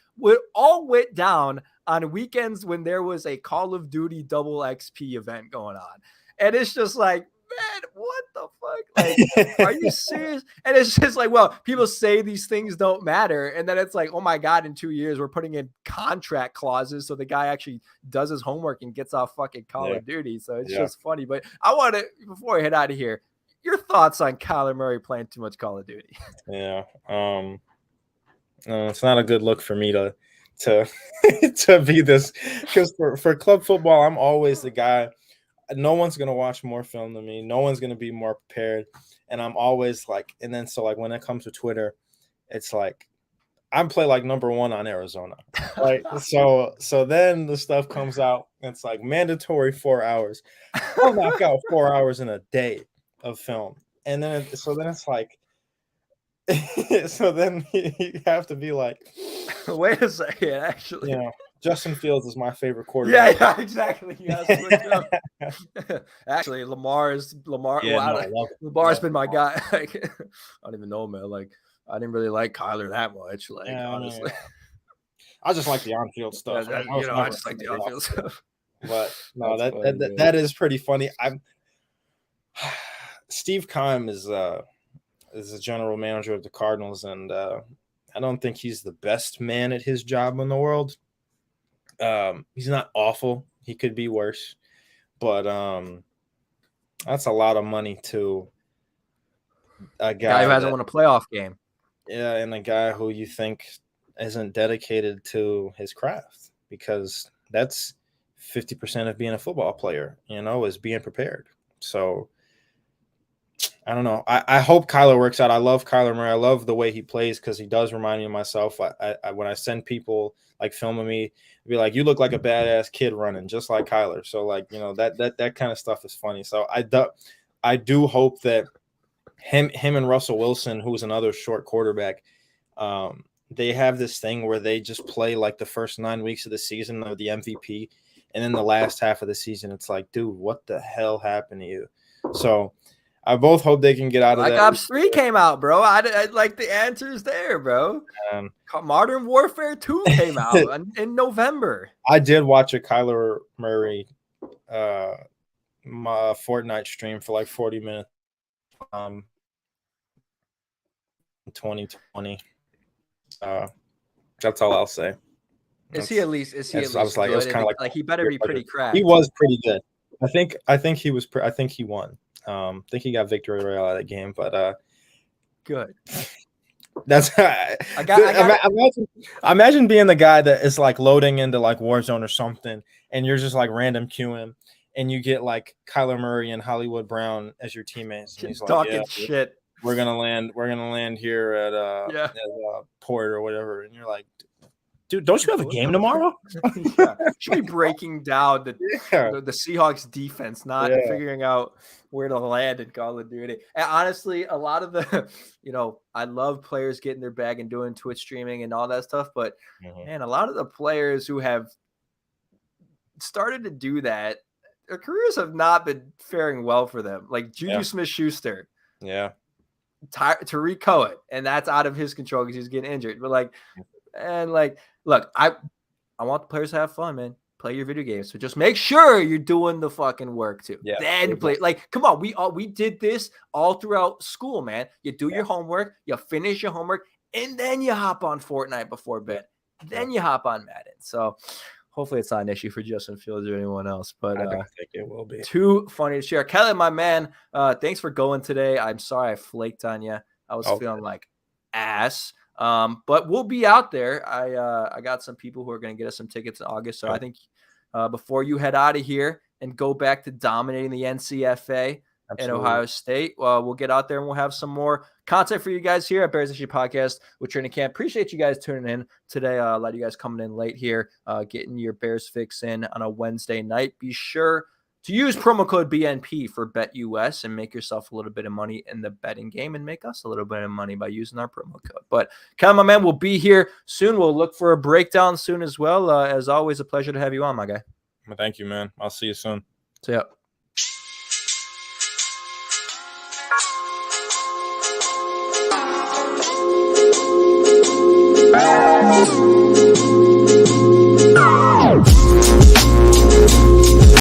[SPEAKER 1] all went down on weekends when there was a Call of Duty double XP event going on. And it's just like, man, what the fuck? Like, are you serious? And it's just like, well, people say these things don't matter. And then it's like, oh my God, in 2 years, we're putting in contract clauses so the guy actually does his homework and gets off fucking Call of Duty. So it's just funny. But I want to, before I head out of here, your thoughts on Kyler Murray playing too much Call of Duty?
[SPEAKER 2] Yeah. It's not a good look for me to to be this, because for club football, I'm always the guy. No one's gonna watch more film than me. No one's gonna be more prepared, and I'm always like. And then so like when it comes to Twitter, it's like I play like number one on Arizona, right? so then the stuff comes out. And it's like mandatory 4 hours. I'll knock out 4 hours in a day of film, and then it's like. So then you have to be like,
[SPEAKER 1] wait a second, actually.
[SPEAKER 2] Justin Fields is my favorite quarterback.
[SPEAKER 1] Yeah, exactly. Actually, Lamar's been my guy. I don't even know, man. Like, I didn't really like Kyler that much. Like, honestly,
[SPEAKER 2] I just like the on-field stuff.
[SPEAKER 1] I just like the on-field stuff.
[SPEAKER 2] But no, that is pretty funny. Steve Keim is the general manager of the Cardinals, and I don't think he's the best man at his job in the world. He's not awful. He could be worse, but that's a lot of money to a guy
[SPEAKER 1] who hasn't won a playoff game.
[SPEAKER 2] Yeah, and a guy who you think isn't dedicated to his craft, because that's 50% of being a football player, is being prepared. So I don't know. I hope Kyler works out. I love Kyler Murray. I love the way he plays, because he does remind me of myself. I when I send people like filming me, be like, you look like a badass kid running, just like Kyler. So like, that kind of stuff is funny. So I do hope that him and Russell Wilson, who's another short quarterback, they have this thing where they just play like the first 9 weeks of the season of the MVP, and then the last half of the season, it's like, dude, what the hell happened to you? So I both hope they can get out of that.
[SPEAKER 1] Black Ops 3 came out, bro. I like the answers there, bro. Modern Warfare 2 came out in November.
[SPEAKER 2] I did watch a Kyler Murray Fortnite stream for like 40 minutes. 2020. That's all I'll say.
[SPEAKER 1] Is he at least? I
[SPEAKER 2] was like, it was kind of
[SPEAKER 1] like he better be pretty cracked.
[SPEAKER 2] He was pretty good. I think he was. I think he won. I think he got victory royale out of that game, but
[SPEAKER 1] good.
[SPEAKER 2] That's imagine being the guy that is like loading into like Warzone or something, and you're just like random queuing, and you get like Kyler Murray and Hollywood Brown as your teammates. And he's
[SPEAKER 1] talking shit.
[SPEAKER 2] We're gonna land here at port or whatever, and you're like, dude, don't you have a game tomorrow?
[SPEAKER 1] Should be breaking down the Seahawks defense, not figuring out where to land in Call of Duty. And honestly, a lot of the, I love players getting their bag and doing Twitch streaming and all that stuff. But man, a lot of the players who have started to do that, their careers have not been faring well for them. Like Juju Smith-Schuster.
[SPEAKER 2] Yeah.
[SPEAKER 1] Tariq Cohen. And that's out of his control because he's getting injured. But look, I want the players to have fun, man. Play your video games, so just make sure you're doing the fucking work too.
[SPEAKER 2] Yeah,
[SPEAKER 1] then play. Like, come on, we did this all throughout school, man. You do your homework, you finish your homework, and then you hop on Fortnite before bed. Then you hop on Madden. So hopefully it's not an issue for Justin Fields or anyone else. But
[SPEAKER 2] I don't think it will be.
[SPEAKER 1] Too funny to share. Kelly, my man, thanks for going today. I'm sorry I flaked on you. I was feeling like ass. But we'll be out there. I got some people who are going to get us some tickets in August. So I think before you head out of here and go back to dominating the NCFA in Ohio State, we'll get out there and we'll have some more content for you guys here at Bears Issue Podcast with Training Camp. Appreciate you guys tuning in today. A lot of you guys coming in late here, getting your Bears fix in on a Wednesday night. Be sure to use promo code BNP for BetUS and make yourself a little bit of money in the betting game and make us a little bit of money by using our promo code. But Kellyn, my man, we'll be here soon. We'll look for a breakdown soon as well. As always, a pleasure to have you on, my guy.
[SPEAKER 2] Thank you, man. I'll see you soon.
[SPEAKER 1] See ya.